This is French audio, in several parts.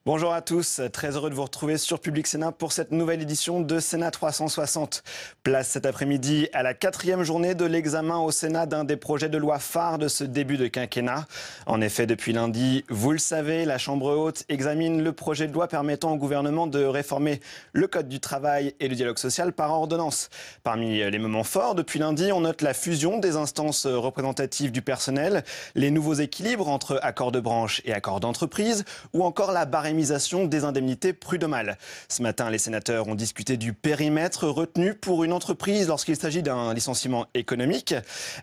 Bonjour à tous, très heureux de vous retrouver sur Public Sénat pour cette nouvelle édition de Sénat 360. Place cet après-midi à la 4e journée de l'examen au Sénat d'un des projets de loi phares de ce début de quinquennat. En effet, depuis lundi, vous le savez, la Chambre haute examine le projet de loi permettant au gouvernement de réformer le Code du travail et le dialogue social par ordonnance. Parmi les moments forts, depuis lundi, on note la fusion des instances représentatives du personnel, les nouveaux équilibres entre accords de branche et accords d'entreprise, ou encore la barémisation des indemnités prud'homales. Ce matin, les sénateurs ont discuté du périmètre retenu pour une entreprise lorsqu'il s'agit d'un licenciement économique.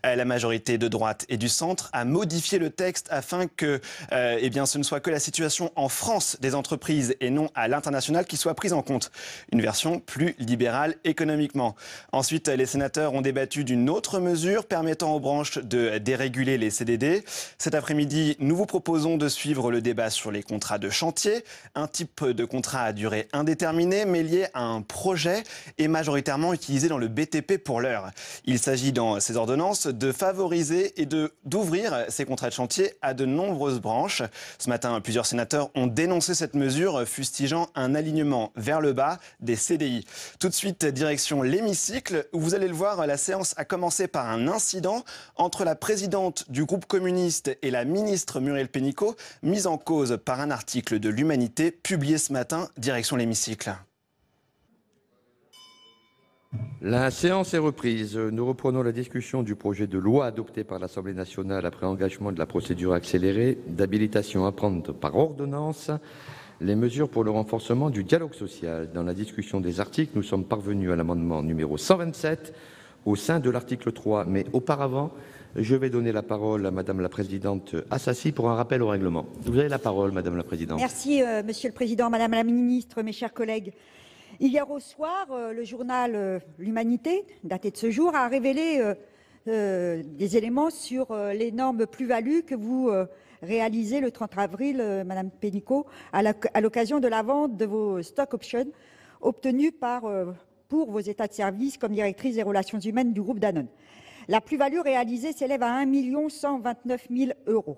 La majorité de droite et du centre a modifié le texte afin que ce ne soit que la situation en France des entreprises et non à l'international qui soit prise en compte. Une version plus libérale économiquement. Ensuite, les sénateurs ont débattu d'une autre mesure permettant aux branches de déréguler les CDD. Cet après-midi, nous vous proposons de suivre le débat sur les contrats de chantier. Un type de contrat à durée indéterminée mais lié à un projet et majoritairement utilisé dans le BTP pour l'heure. Il s'agit dans ces ordonnances de favoriser et d'ouvrir ces contrats de chantier à de nombreuses branches. Ce matin, plusieurs sénateurs ont dénoncé cette mesure, fustigeant un alignement vers le bas des CDI. Tout de suite, direction l'hémicycle, où vous allez le voir, la séance a commencé par un incident entre la présidente du groupe communiste et la ministre Muriel Pénicaud, mise en cause par un article de l'Humanité publié ce matin, direction l'hémicycle. La séance est reprise. Nous reprenons la discussion du projet de loi adopté par l'Assemblée nationale après engagement de la procédure accélérée d'habilitation à prendre par ordonnance les mesures pour le renforcement du dialogue social. Dans la discussion des articles, nous sommes parvenus à l'amendement numéro 127 au sein de l'article 3. Mais auparavant, je vais donner la parole à Madame la Présidente Assassi pour un rappel au règlement. Vous avez la parole, Madame la Présidente. Merci, Monsieur le Président, Madame la Ministre, mes chers collègues. Hier au soir, le journal L'Humanité, daté de ce jour, a révélé des éléments sur l'énorme plus-value que vous réalisez le 30 avril, Madame Pénicaud, à l'occasion de la vente de vos stock options obtenus pour vos états de service comme directrice des relations humaines du groupe Danone. La plus-value réalisée s'élève à 1 129 000 €.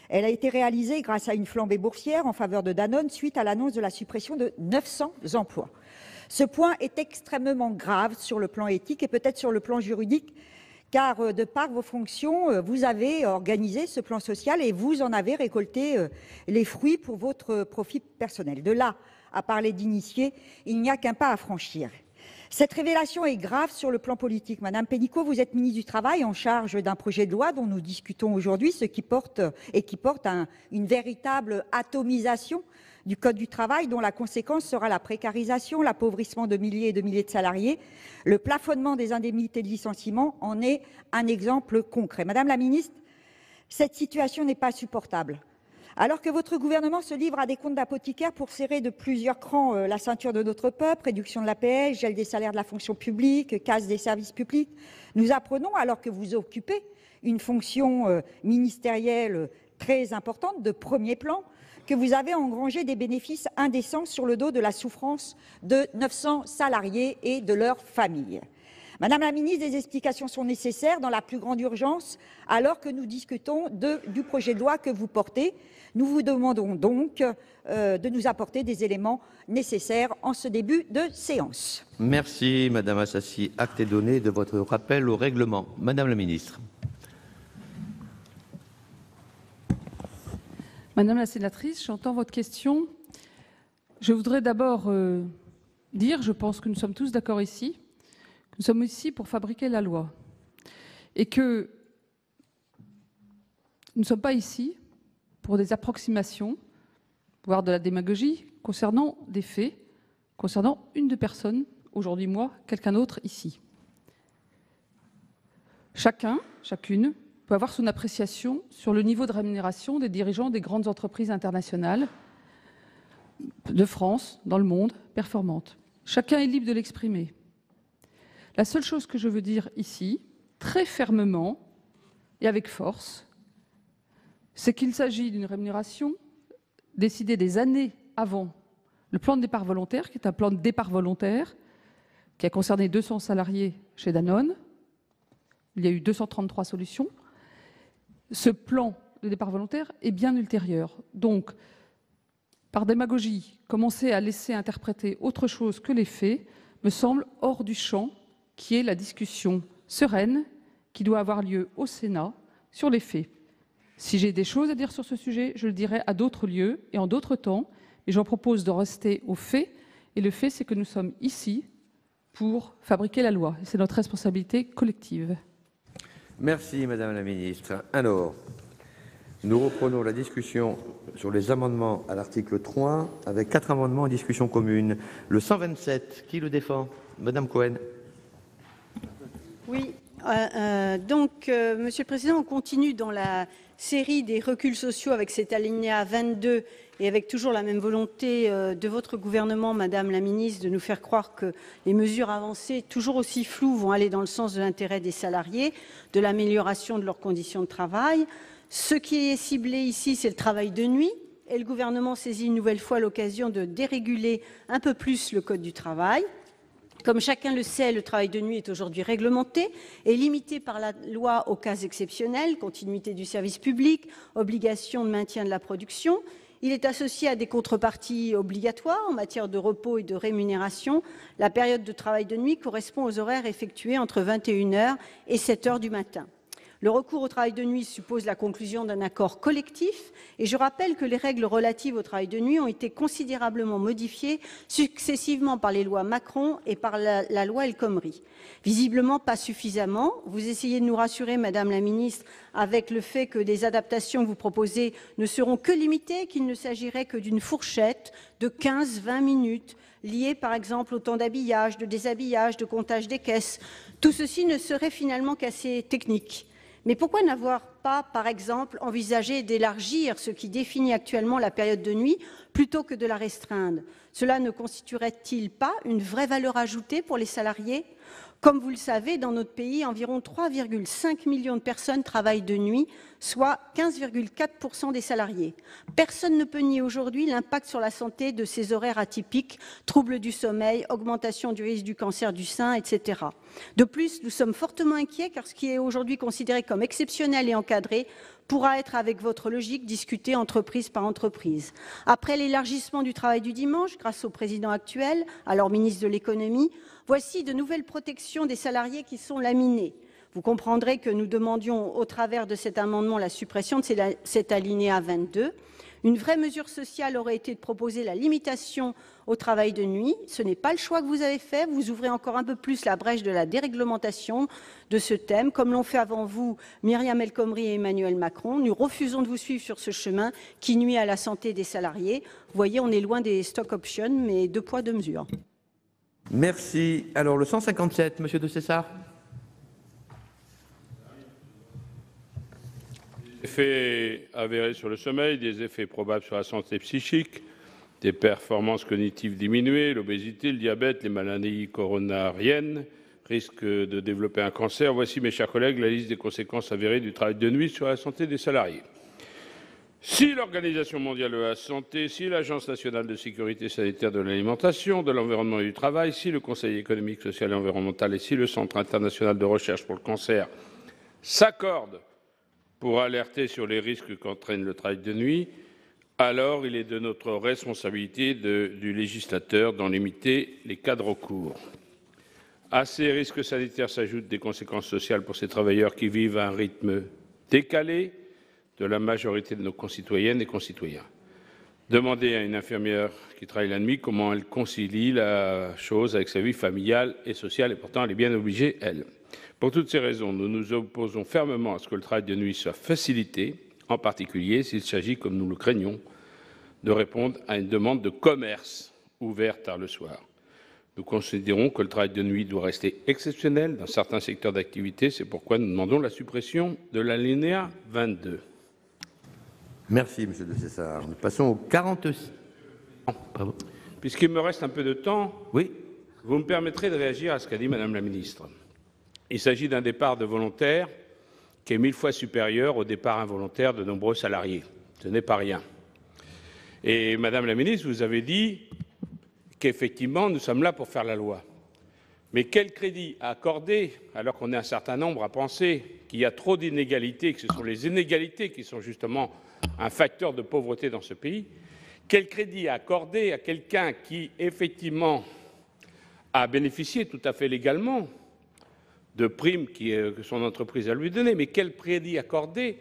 Elle a été réalisée grâce à une flambée boursière en faveur de Danone suite à l'annonce de la suppression de 900 emplois. Ce point est extrêmement grave sur le plan éthique et peut-être sur le plan juridique, car de par vos fonctions, vous avez organisé ce plan social et vous en avez récolté les fruits pour votre profit personnel. De là à parler d'initié, il n'y a qu'un pas à franchir. Cette révélation est grave sur le plan politique. Madame Pénicaud, vous êtes ministre du Travail en charge d'un projet de loi dont nous discutons aujourd'hui, ce qui porte une véritable atomisation du Code du travail, dont la conséquence sera la précarisation, l'appauvrissement de milliers et de milliers de salariés. Le plafonnement des indemnités de licenciement en est un exemple concret. Madame la ministre, cette situation n'est pas supportable. Alors que votre gouvernement se livre à des comptes d'apothicaire pour serrer de plusieurs crans la ceinture de notre peuple, réduction de l'APL, gel des salaires de la fonction publique, casse des services publics, nous apprenons, alors que vous occupez une fonction ministérielle très importante, de premier plan, que vous avez engrangé des bénéfices indécents sur le dos de la souffrance de 900 salariés et de leurs familles. Madame la ministre, des explications sont nécessaires dans la plus grande urgence, alors que nous discutons du projet de loi que vous portez. Nous vous demandons donc de nous apporter des éléments nécessaires en ce début de séance. Merci, Madame Assassi. Acte est donné de votre rappel au règlement. Madame la ministre. Madame la sénatrice, j'entends votre question. Je voudrais d'abord dire, je pense que nous sommes tous d'accord ici, que nous sommes ici pour fabriquer la loi et que nous ne sommes pas ici pour des approximations, voire de la démagogie, concernant des faits, concernant une de personnes, aujourd'hui moi, quelqu'un d'autre ici. Chacun, chacune, peut avoir son appréciation sur le niveau de rémunération des dirigeants des grandes entreprises internationales de France, dans le monde, performantes. Chacun est libre de l'exprimer. La seule chose que je veux dire ici, très fermement et avec force, c'est qu'il s'agit d'une rémunération décidée des années avant le plan de départ volontaire, qui est un plan de départ volontaire qui a concerné 200 salariés chez Danone. Il y a eu 233 solutions. Ce plan de départ volontaire est bien ultérieur. Donc, par démagogie, commencer à laisser interpréter autre chose que les faits me semble hors du champ qui est la discussion sereine qui doit avoir lieu au Sénat sur les faits. Si j'ai des choses à dire sur ce sujet, je le dirai à d'autres lieux et en d'autres temps, mais j'en propose de rester aux faits. Et le fait, c'est que nous sommes ici pour fabriquer la loi. C'est notre responsabilité collective. Merci, Madame la Ministre. Alors, nous reprenons la discussion sur les amendements à l'article 3, avec 4 amendements en discussion commune. Le 127, qui le défend? Madame Cohen. Oui, Monsieur le Président, on continue dans la série des reculs sociaux avec cet alinéa 22 et avec toujours la même volonté de votre gouvernement, Madame la Ministre, de nous faire croire que les mesures avancées, toujours aussi floues, vont aller dans le sens de l'intérêt des salariés, de l'amélioration de leurs conditions de travail. Ce qui est ciblé ici, c'est le travail de nuit. Et le gouvernement saisit une nouvelle fois l'occasion de déréguler un peu plus le Code du travail. Comme chacun le sait, le travail de nuit est aujourd'hui réglementé et limité par la loi aux cas exceptionnels, continuité du service public, obligation de maintien de la production. Il est associé à des contreparties obligatoires en matière de repos et de rémunération. La période de travail de nuit correspond aux horaires effectués entre 21 h et 7 h du matin. Le recours au travail de nuit suppose la conclusion d'un accord collectif et je rappelle que les règles relatives au travail de nuit ont été considérablement modifiées successivement par les lois Macron et par la loi El Khomri. Visiblement pas suffisamment. Vous essayez de nous rassurer, Madame la Ministre, avec le fait que les adaptations que vous proposez ne seront que limitées, qu'il ne s'agirait que d'une fourchette de 15-20 minutes liées par exemple au temps d'habillage, de déshabillage, de comptage des caisses. Tout ceci ne serait finalement qu'assez technique. Mais pourquoi n'avoir pas, par exemple, envisagé d'élargir ce qui définit actuellement la période de nuit plutôt que de la restreindre? Cela ne constituerait-il pas une vraie valeur ajoutée pour les salariés? Comme vous le savez, dans notre pays, environ 3,5 millions de personnes travaillent de nuit, soit 15,4% des salariés. Personne ne peut nier aujourd'hui l'impact sur la santé de ces horaires atypiques, troubles du sommeil, augmentation du risque du cancer du sein, etc. De plus, nous sommes fortement inquiets car ce qui est aujourd'hui considéré comme exceptionnel et encadré pourra être, avec votre logique, discuté entreprise par entreprise. Après l'élargissement du travail du dimanche, grâce au président actuel, alors ministre de l'économie, voici de nouvelles protections des salariés qui sont laminées. Vous comprendrez que nous demandions, au travers de cet amendement, la suppression de cet alinéa 22. Une vraie mesure sociale aurait été de proposer la limitation au travail de nuit. Ce n'est pas le choix que vous avez fait. Vous ouvrez encore un peu plus la brèche de la déréglementation de ce thème, comme l'ont fait avant vous Myriam El Khomri et Emmanuel Macron. Nous refusons de vous suivre sur ce chemin qui nuit à la santé des salariés. Vous voyez, on est loin des stock options, mais 2 poids, 2 mesures. Merci. Alors, le 157, Monsieur de Cessart. Des effets avérés sur le sommeil, des effets probables sur la santé psychique, des performances cognitives diminuées, l'obésité, le diabète, les maladies coronariennes, risque de développer un cancer. Voici, mes chers collègues, la liste des conséquences avérées du travail de nuit sur la santé des salariés. Si l'Organisation mondiale de la santé, si l'Agence nationale de sécurité sanitaire de l'alimentation, de l'environnement et du travail, si le Conseil économique, social et environnemental et si le Centre international de recherche pour le cancer s'accordent pour alerter sur les risques qu'entraîne le travail de nuit, alors il est de notre responsabilité du législateur d'en limiter les cas de recours. À ces risques sanitaires s'ajoutent des conséquences sociales pour ces travailleurs qui vivent à un rythme décalé de la majorité de nos concitoyennes et concitoyens. Demandez à une infirmière qui travaille la nuit comment elle concilie la chose avec sa vie familiale et sociale, et pourtant elle est bien obligée, elle. Pour toutes ces raisons, nous nous opposons fermement à ce que le travail de nuit soit facilité, en particulier s'il s'agit, comme nous le craignons, de répondre à une demande de commerce ouvert tard le soir. Nous considérons que le travail de nuit doit rester exceptionnel dans certains secteurs d'activité. C'est pourquoi nous demandons la suppression de l'alinéa 22. Merci, Monsieur de Cessart. Nous passons au 46. Pardon. Puisqu'il me reste un peu de temps, oui. Vous me permettrez de réagir à ce qu'a dit Madame la Ministre. Il s'agit d'un départ de volontaires qui est 1000 fois supérieur au départ involontaire de nombreux salariés. Ce n'est pas rien. Et Madame la Ministre, vous avez dit qu'effectivement, nous sommes là pour faire la loi. Mais quel crédit accorder, alors qu'on est un certain nombre à penser qu'il y a trop d'inégalités, que ce sont les inégalités qui sont justement un facteur de pauvreté dans ce pays, Quel crédit accorder à quelqu'un qui, effectivement, a bénéficié tout à fait légalement de primes que son entreprise a lui données, mais quel crédit accorder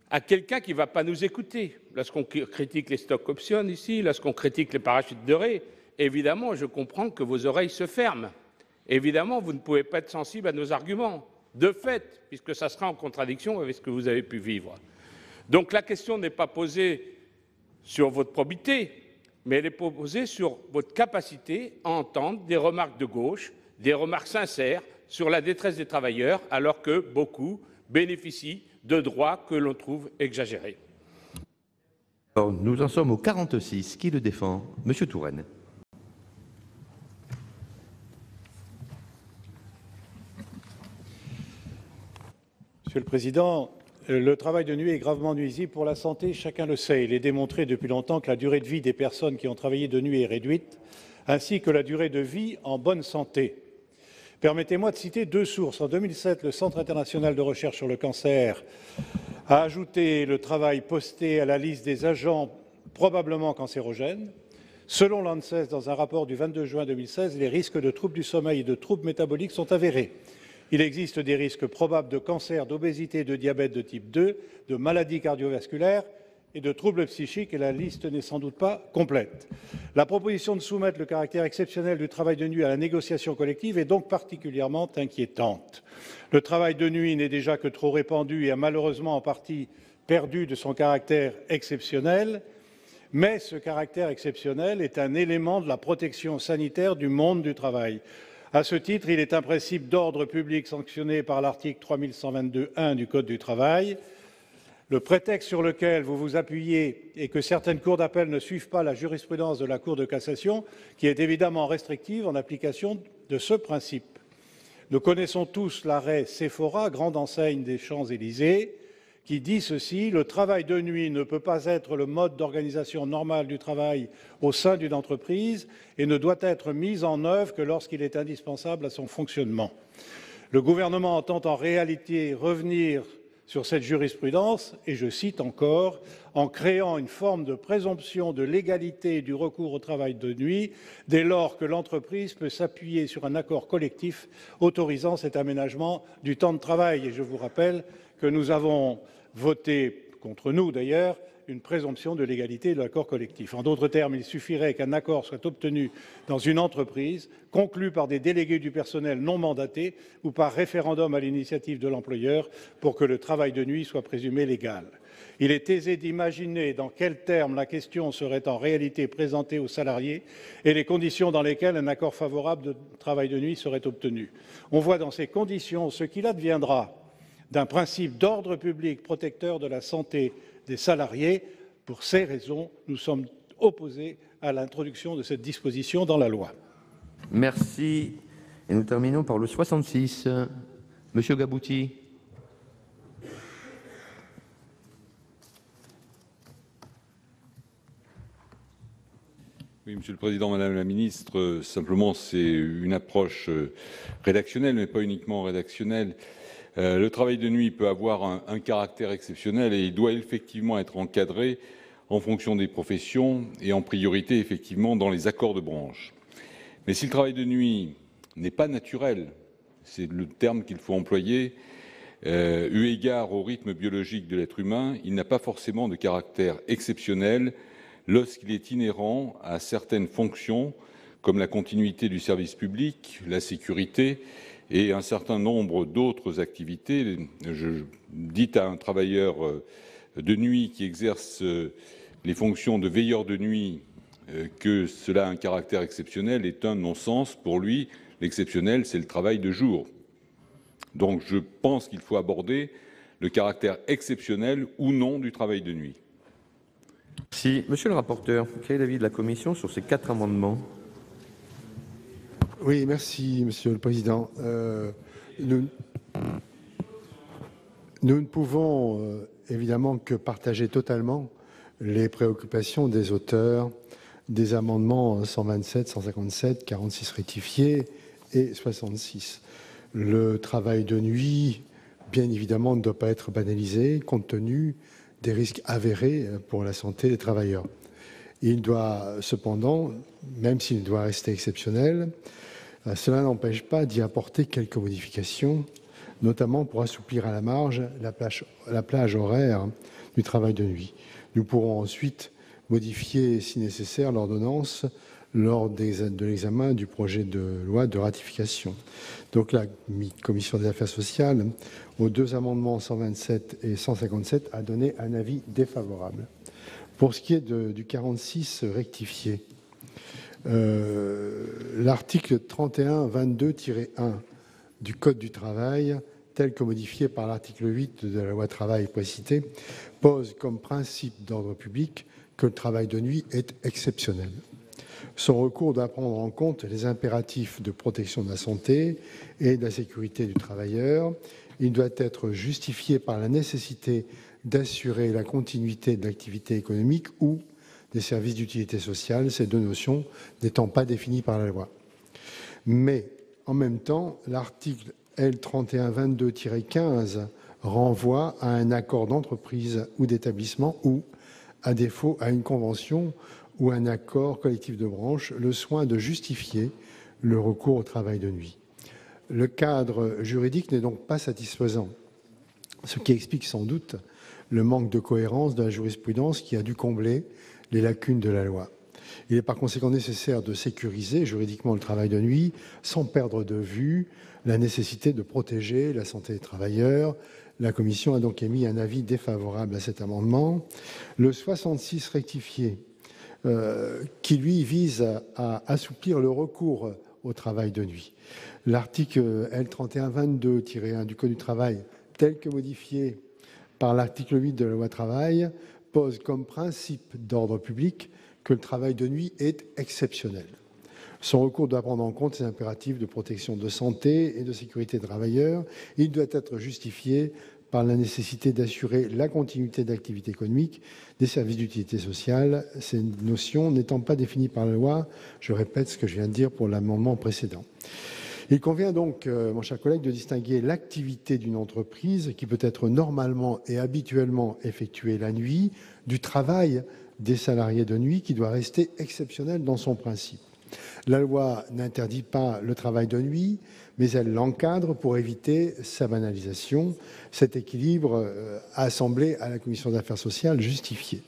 à quelqu'un qui ne va pas nous écouter? Lorsqu'on critique les stock options ici, lorsqu'on critique les parachutes dorés, évidemment, je comprends que vos oreilles se ferment. Évidemment, vous ne pouvez pas être sensible à nos arguments, de fait, puisque ça sera en contradiction avec ce que vous avez pu vivre. Donc la question n'est pas posée sur votre probité, mais elle est posée sur votre capacité à entendre des remarques de gauche, des remarques sincères sur la détresse des travailleurs, alors que beaucoup bénéficient de droits que l'on trouve exagérés. Alors, nous en sommes au 46. Qui le défend? Monsieur Touraine. Monsieur le Président, le travail de nuit est gravement nuisible pour la santé, chacun le sait. Il est démontré depuis longtemps que la durée de vie des personnes qui ont travaillé de nuit est réduite, ainsi que la durée de vie en bonne santé. Permettez-moi de citer deux sources. En 2007, le Centre international de recherche sur le cancer a ajouté le travail posté à la liste des agents probablement cancérogènes. Selon l'ANSES, dans un rapport du 22 juin 2016, les risques de troubles du sommeil et de troubles métaboliques sont avérés. Il existe des risques probables de cancer, d'obésité, de diabète de type 2, de maladies cardiovasculaires et de troubles psychiques, et la liste n'est sans doute pas complète. La proposition de soumettre le caractère exceptionnel du travail de nuit à la négociation collective est donc particulièrement inquiétante. Le travail de nuit n'est déjà que trop répandu et a malheureusement en partie perdu de son caractère exceptionnel, mais ce caractère exceptionnel est un élément de la protection sanitaire du monde du travail. À ce titre, il est un principe d'ordre public sanctionné par l'article 3122-1 du Code du travail. Le prétexte sur lequel vous vous appuyez est que certaines cours d'appel ne suivent pas la jurisprudence de la Cour de cassation, qui est évidemment restrictive en application de ce principe. Nous connaissons tous l'arrêt Sephora, grande enseigne des Champs-Élysées, qui dit ceci: le travail de nuit ne peut pas être le mode d'organisation normal du travail au sein d'une entreprise et ne doit être mis en œuvre que lorsqu'il est indispensable à son fonctionnement. Le gouvernement entend en réalité revenir sur cette jurisprudence, et je cite encore, en créant une forme de présomption de légalité du recours au travail de nuit, dès lors que l'entreprise peut s'appuyer sur un accord collectif autorisant cet aménagement du temps de travail. Et je vous rappelle que nous avons voté, contre nous d'ailleurs, une présomption de légalité de l'accord collectif. En d'autres termes, il suffirait qu'un accord soit obtenu dans une entreprise, conclu par des délégués du personnel non mandatés ou par référendum à l'initiative de l'employeur, pour que le travail de nuit soit présumé légal. Il est aisé d'imaginer dans quels termes la question serait en réalité présentée aux salariés et les conditions dans lesquelles un accord favorable de travail de nuit serait obtenu. On voit dans ces conditions ce qu'il adviendra d'un principe d'ordre public protecteur de la santé des salariés. Pour ces raisons, nous sommes opposés à l'introduction de cette disposition dans la loi. Merci. Et nous terminons par le 66. Monsieur Gabouty. Oui, Monsieur le Président, Madame la Ministre, simplement c'est une approche rédactionnelle, mais pas uniquement rédactionnelle. Le travail de nuit peut avoir un caractère exceptionnel et il doit effectivement être encadré en fonction des professions et en priorité effectivement dans les accords de branche. Mais si le travail de nuit n'est pas naturel, c'est le terme qu'il faut employer, eu égard au rythme biologique de l'être humain, il n'a pas forcément de caractère exceptionnel lorsqu'il est inhérent à certaines fonctions comme la continuité du service public, la sécurité et un certain nombre d'autres activités. Dites à un travailleur de nuit qui exerce les fonctions de veilleur de nuit que cela a un caractère exceptionnel est un non-sens. Pour lui, l'exceptionnel, c'est le travail de jour. Donc je pense qu'il faut aborder le caractère exceptionnel ou non du travail de nuit. Merci. Monsieur le rapporteur, quel est l'avis de la Commission sur ces 4 amendements ? Oui, merci, Monsieur le Président. Nous ne pouvons évidemment que partager totalement les préoccupations des auteurs des amendements 127, 157, 46 rectifiés et 66. Le travail de nuit, bien évidemment, ne doit pas être banalisé compte tenu des risques avérés pour la santé des travailleurs. Il doit cependant, même s'il doit rester exceptionnel, cela n'empêche pas d'y apporter quelques modifications, notamment pour assouplir à la marge la plage horaire du travail de nuit. Nous pourrons ensuite modifier, si nécessaire, l'ordonnance lors de l'examen du projet de loi de ratification. Donc la Commission des affaires sociales, aux deux amendements 127 et 157, a donné un avis défavorable. Pour ce qui est du 46 rectifié, l'article 3122-1 du Code du travail, tel que modifié par l'article 8 de la loi travail précitée, pose comme principe d'ordre public que le travail de nuit est exceptionnel. Son recours doit prendre en compte les impératifs de protection de la santé et de la sécurité du travailleur. Il doit être justifié par la nécessité d'assurer la continuité de l'activité économique ou des services d'utilité sociale, ces deux notions n'étant pas définies par la loi. Mais, en même temps, l'article L3122-15 renvoie à un accord d'entreprise ou d'établissement ou, à défaut, à une convention ou un accord collectif de branche, le soin de justifier le recours au travail de nuit. Le cadre juridique n'est donc pas satisfaisant, ce qui explique sans doute le manque de cohérence de la jurisprudence qui a dû combler les lacunes de la loi. Il est par conséquent nécessaire de sécuriser juridiquement le travail de nuit sans perdre de vue la nécessité de protéger la santé des travailleurs. La Commission a donc émis un avis défavorable à cet amendement. Le 66 rectifié, qui lui vise à assouplir le recours au travail de nuit. L'article L3122-1 du Code du travail, tel que modifié par l'article 8 de la loi travail, pose comme principe d'ordre public que le travail de nuit est exceptionnel. Son recours doit prendre en compte les impératifs de protection de santé et de sécurité des travailleurs. Il doit être justifié par la nécessité d'assurer la continuité de l'activité économique des services d'utilité sociale, ces notions n'étant pas définies par la loi. Je répète ce que je viens de dire pour l'amendement précédent. Il convient donc, mon cher collègue, de distinguer l'activité d'une entreprise qui peut être normalement et habituellement effectuée la nuit du travail des salariés de nuit qui doit rester exceptionnel dans son principe. La loi n'interdit pas le travail de nuit, mais elle l'encadre pour éviter sa banalisation. Cet équilibre a semblé à la Commission des affaires sociales justifié.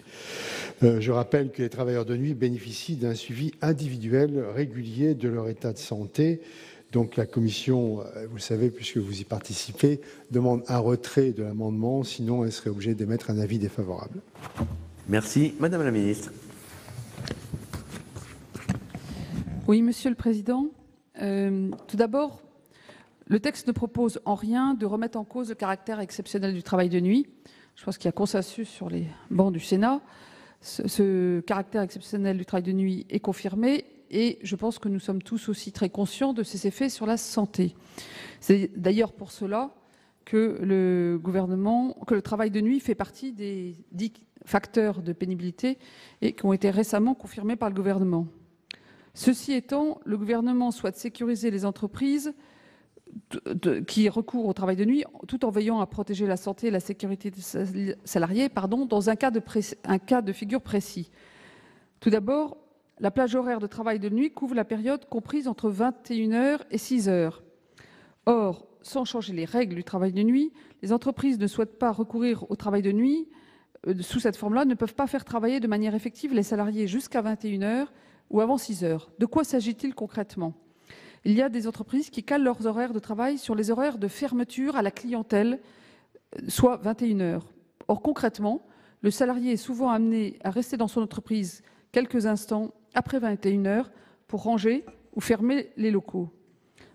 Je rappelle que les travailleurs de nuit bénéficient d'un suivi individuel régulier de leur état de santé. Donc la Commission, vous le savez, puisque vous y participez, demande un retrait de l'amendement, sinon elle serait obligée d'émettre un avis défavorable. Merci. Madame la ministre. Oui, Monsieur le Président. Tout d'abord, le texte ne propose en rien de remettre en cause le caractère exceptionnel du travail de nuit. Je pense qu'il y a consensus sur les bancs du Sénat. Ce caractère exceptionnel du travail de nuit est confirmé et je pense que nous sommes tous aussi très conscients de ses effets sur la santé. C'est d'ailleurs pour cela que le travail de nuit fait partie des 10 facteurs de pénibilité et qui ont été récemment confirmés par le gouvernement. Ceci étant, le gouvernement souhaite sécuriser les entreprises qui recourent au travail de nuit tout en veillant à protéger la santé et la sécurité des salariés dans un cas de figure précis. Tout d'abord, la plage horaire de travail de nuit couvre la période comprise entre 21h et 6h. Or, sans changer les règles du travail de nuit, les entreprises ne souhaitent pas recourir au travail de nuit sous cette forme-là, ne peuvent pas faire travailler de manière effective les salariés jusqu'à 21h ou avant 6h. De quoi s'agit-il concrètement ? Il y a des entreprises qui calent leurs horaires de travail sur les horaires de fermeture à la clientèle, soit 21h. Or, concrètement, le salarié est souvent amené à rester dans son entreprise quelques instants après 21h pour ranger ou fermer les locaux.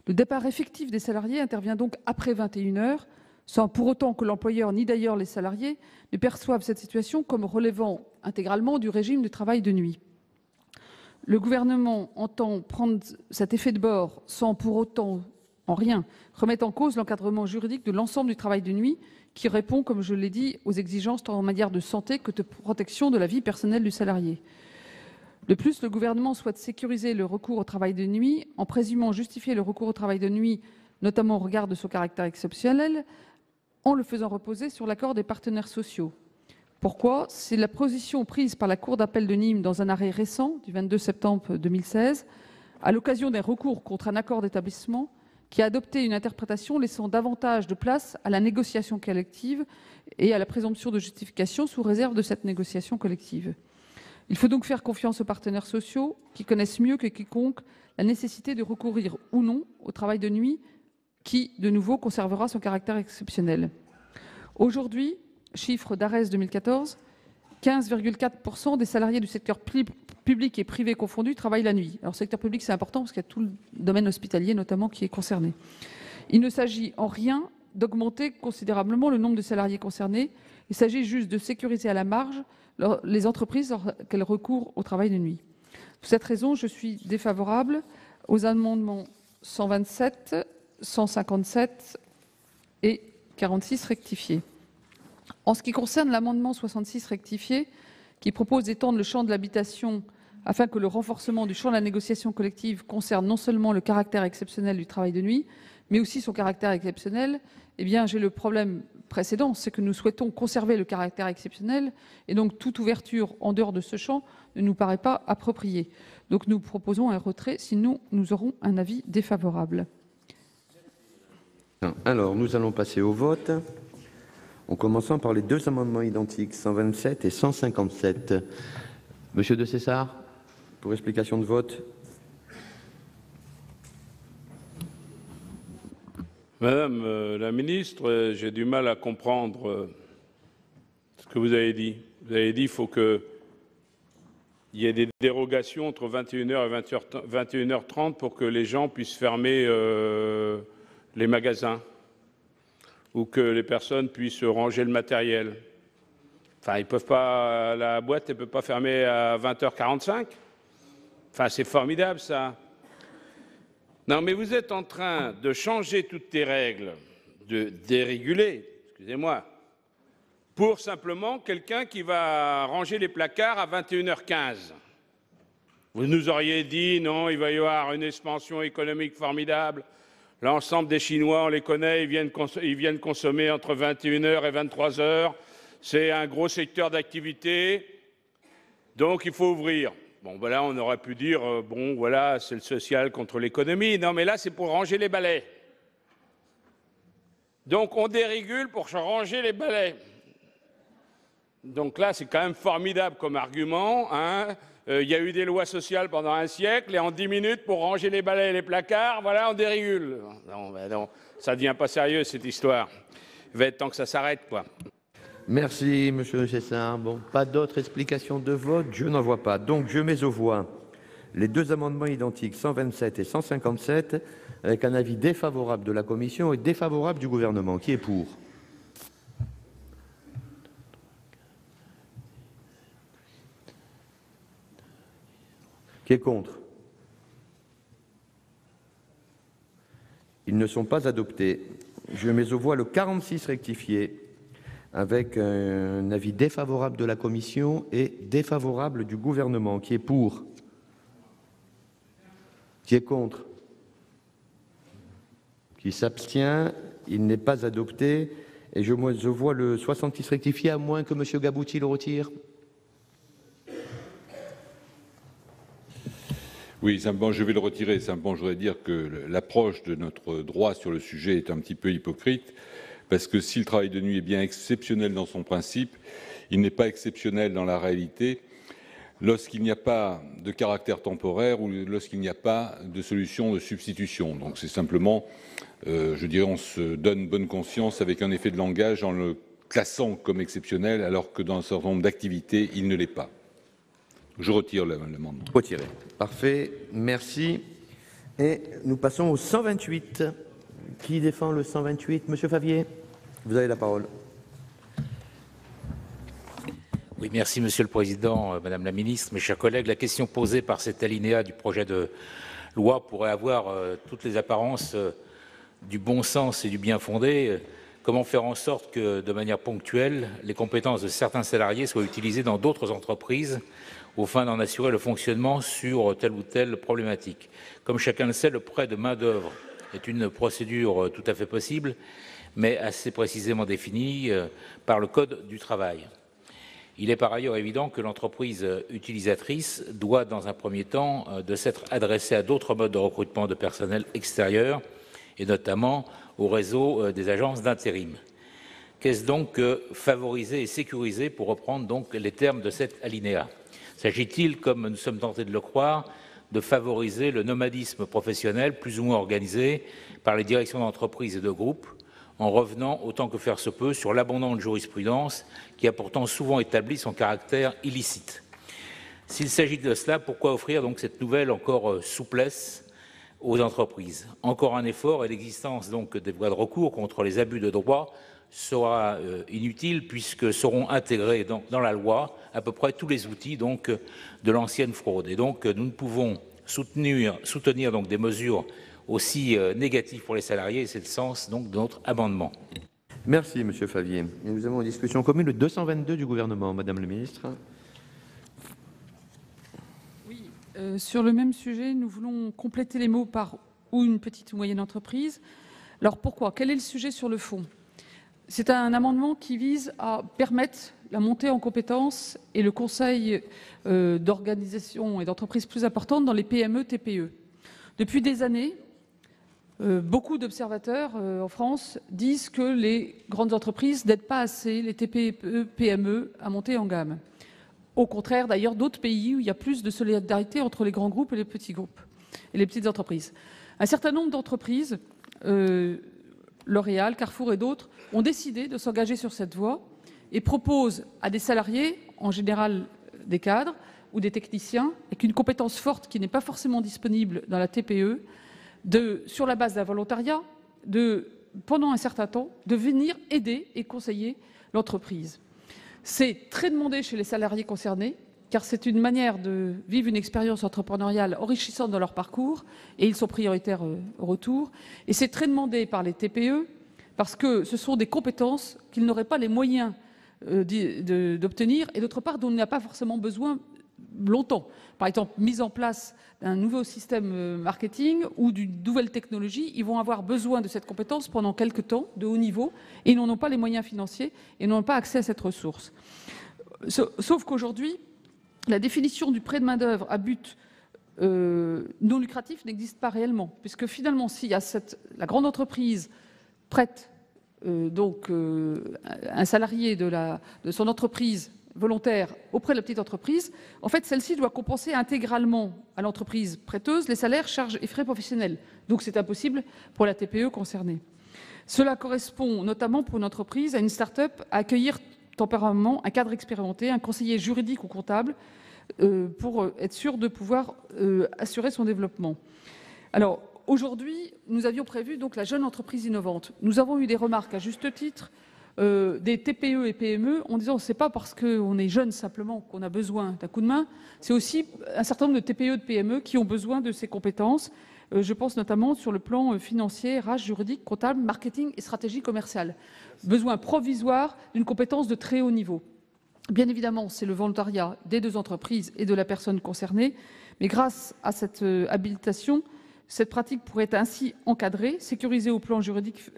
Le départ effectif des salariés intervient donc après 21h, sans pour autant que l'employeur ni d'ailleurs les salariés ne perçoivent cette situation comme relevant intégralement du régime du travail de nuit. Le gouvernement entend prendre cet effet de bord sans pour autant, en rien, remettre en cause l'encadrement juridique de l'ensemble du travail de nuit qui répond, comme je l'ai dit, aux exigences tant en matière de santé que de protection de la vie personnelle du salarié. De plus, le gouvernement souhaite sécuriser le recours au travail de nuit en présumant justifier le recours au travail de nuit, notamment au regard de son caractère exceptionnel, en le faisant reposer sur l'accord des partenaires sociaux. Pourquoi? C'est la position prise par la Cour d'appel de Nîmes dans un arrêt récent du 22 septembre 2016, à l'occasion d'un recours contre un accord d'établissement, qui a adopté une interprétation laissant davantage de place à la négociation collective et à la présomption de justification sous réserve de cette négociation collective. Il faut donc faire confiance aux partenaires sociaux qui connaissent mieux que quiconque la nécessité de recourir ou non au travail de nuit qui, de nouveau, conservera son caractère exceptionnel. Aujourd'hui, chiffre d'ARES 2014, 15,4% des salariés du secteur public et privé confondus travaillent la nuit. Alors, le secteur public, c'est important parce qu'il y a tout le domaine hospitalier, notamment, qui est concerné. Il ne s'agit en rien d'augmenter considérablement le nombre de salariés concernés. Il s'agit juste de sécuriser à la marge les entreprises lorsqu'elles recourent au travail de nuit. Pour cette raison, je suis défavorable aux amendements 127, 157 et 46 rectifiés. En ce qui concerne l'amendement 66 rectifié, qui propose d'étendre le champ de l'habitation afin que le renforcement du champ de la négociation collective concerne non seulement le caractère exceptionnel du travail de nuit, mais aussi son caractère exceptionnel, eh bien, j'ai le problème précédent, c'est que nous souhaitons conserver le caractère exceptionnel, et donc toute ouverture en dehors de ce champ ne nous paraît pas appropriée. Donc nous proposons un retrait, sinon nous aurons un avis défavorable. Alors, nous allons passer au vote, en commençant par les deux amendements identiques, 127 et 157. Monsieur de Cessard, pour explication de vote. Madame la ministre, j'ai du mal à comprendre ce que vous avez dit. Vous avez dit qu'il faut qu'il y ait des dérogations entre 21h et 21h30 pour que les gens puissent fermer les magasins ou que les personnes puissent ranger le matériel. Enfin, ils peuvent pas, la boîte ne peut pas fermer à 20h45. Enfin, c'est formidable, ça. Non, mais vous êtes en train de changer toutes les règles, de déréguler, excusez-moi, pour simplement quelqu'un qui va ranger les placards à 21h15. Vous nous auriez dit, non, il va y avoir une expansion économique formidable. L'ensemble des Chinois, on les connaît, ils viennent consommer entre 21h et 23h. C'est un gros secteur d'activité, donc il faut ouvrir. Bon, voilà, on aurait pu dire, bon, voilà, c'est le social contre l'économie. Non, mais là, c'est pour ranger les balais. Donc, on dérégule pour ranger les balais. Donc là, c'est quand même formidable comme argument, hein. Il y a eu des lois sociales pendant un siècle, et en 10 minutes, pour ranger les balais et les placards, voilà, on dérégule. Non, ben non, ça ne devient pas sérieux, cette histoire. Il va être temps que ça s'arrête, quoi. Merci, monsieur Cessard. Bon, pas d'autres explications de vote? Je n'en vois pas. Donc, je mets aux voix les deux amendements identiques, 127 et 157, avec un avis défavorable de la Commission et défavorable du Gouvernement. Qui est pour? Qui est contre? Ils ne sont pas adoptés. Je mets aux voix le 46 rectifié, avec un avis défavorable de la Commission et défavorable du Gouvernement. Qui est pour? Qui est contre? Qui s'abstient? Il n'est pas adopté. Et je vois le 66 rectifié, à moins que M. Gabouty le retire. Oui, simplement, je vais le retirer. Simplement, je voudrais dire que l'approche de notre droit sur le sujet est un petit peu hypocrite, parce que si le travail de nuit est bien exceptionnel dans son principe, il n'est pas exceptionnel dans la réalité lorsqu'il n'y a pas de caractère temporaire ou lorsqu'il n'y a pas de solution de substitution. Donc c'est simplement, je dirais, on se donne bonne conscience avec un effet de langage en le classant comme exceptionnel, alors que dans un certain nombre d'activités, il ne l'est pas. Je retire l'amendement. Retiré. Parfait. Merci. Et nous passons au 128. Qui défend le 128? Monsieur Favier, vous avez la parole. Oui, merci Monsieur le Président, Madame la Ministre, mes chers collègues. La question posée par cet alinéa du projet de loi pourrait avoir toutes les apparences du bon sens et du bien fondé. Comment faire en sorte que, de manière ponctuelle, les compétences de certains salariés soient utilisées dans d'autres entreprises aux fins d'en assurer le fonctionnement sur telle ou telle problématique. Comme chacun le sait, le prêt de main-d'œuvre est une procédure tout à fait possible, mais assez précisément définie par le Code du travail. Il est par ailleurs évident que l'entreprise utilisatrice doit, dans un premier temps, de s'être adressée à d'autres modes de recrutement de personnel extérieur, et notamment au réseau des agences d'intérim. Qu'est-ce donc que favoriser et sécuriser, pour reprendre donc les termes de cet alinéa? S'agit-il, comme nous sommes tentés de le croire, de favoriser le nomadisme professionnel plus ou moins organisé par les directions d'entreprise et de groupes, en revenant autant que faire se peut sur l'abondante jurisprudence qui a pourtant souvent établi son caractère illicite? S'il s'agit de cela, pourquoi offrir donc cette nouvelle encore souplesse aux entreprises? Encore un effort et l'existence donc des voies de recours contre les abus de droit sera inutile, puisque seront intégrés dans la loi à peu près tous les outils donc de l'ancienne fraude. Et donc nous ne pouvons soutenir donc des mesures aussi négatives pour les salariés, et c'est le sens donc de notre amendement. Merci, Monsieur Favier. Et nous avons en discussion commune le 222 du gouvernement. Madame le ministre. Oui, sur le même sujet, nous voulons compléter les mots par « ou une petite ou moyenne entreprise ». Alors pourquoi? Quel est le sujet sur le fond? C'est un amendement qui vise à permettre la montée en compétences et le conseil d'organisations et d'entreprises plus importantes dans les PME, TPE. Depuis des années, beaucoup d'observateurs en France disent que les grandes entreprises n'aident pas assez les TPE, PME à monter en gamme. Au contraire, d'ailleurs, d'autres pays où il y a plus de solidarité entre les grands groupes et les petits groupes et les petites entreprises. Un certain nombre d'entreprises, L'Oréal, Carrefour et d'autres, ont décidé de s'engager sur cette voie et proposent à des salariés, en général des cadres ou des techniciens, avec une compétence forte qui n'est pas forcément disponible dans la TPE, sur la base d'un volontariat, pendant un certain temps, de venir aider et conseiller l'entreprise. C'est très demandé chez les salariés concernés, car c'est une manière de vivre une expérience entrepreneuriale enrichissante dans leur parcours, et ils sont prioritaires au retour. Et c'est très demandé par les TPE, parce que ce sont des compétences qu'ils n'auraient pas les moyens d'obtenir, et d'autre part, dont on n'a pas forcément besoin longtemps. Par exemple, mise en place d'un nouveau système marketing ou d'une nouvelle technologie, ils vont avoir besoin de cette compétence pendant quelques temps, de haut niveau, et ils n'en ont pas les moyens financiers et n'ont pas accès à cette ressource. Sauf qu'aujourd'hui, la définition du prêt de main-d'œuvre à but non lucratif n'existe pas réellement, puisque finalement, si la grande entreprise prête un salarié de son entreprise volontaire auprès de la petite entreprise, en fait, celle-ci doit compenser intégralement à l'entreprise prêteuse les salaires, charges et frais professionnels. Donc, c'est impossible pour la TPE concernée. Cela correspond notamment pour une entreprise, à une start-up, à accueillir temporairement un cadre expérimenté, un conseiller juridique ou comptable, pour être sûr de pouvoir assurer son développement. Alors, aujourd'hui, nous avions prévu donc la jeune entreprise innovante. Nous avons eu des remarques à juste titre des TPE et PME en disant que ce n'est pas parce qu'on est jeune simplement qu'on a besoin d'un coup de main, c'est aussi un certain nombre de TPE et de PME qui ont besoin de ces compétences. Je pense notamment sur le plan financier, RH, juridique, comptable, marketing et stratégie commerciale. Besoin provisoire d'une compétence de très haut niveau. Bien évidemment, c'est le volontariat des deux entreprises et de la personne concernée, mais grâce à cette habilitation, cette pratique pourrait être ainsi encadrée, sécurisée au plan juridique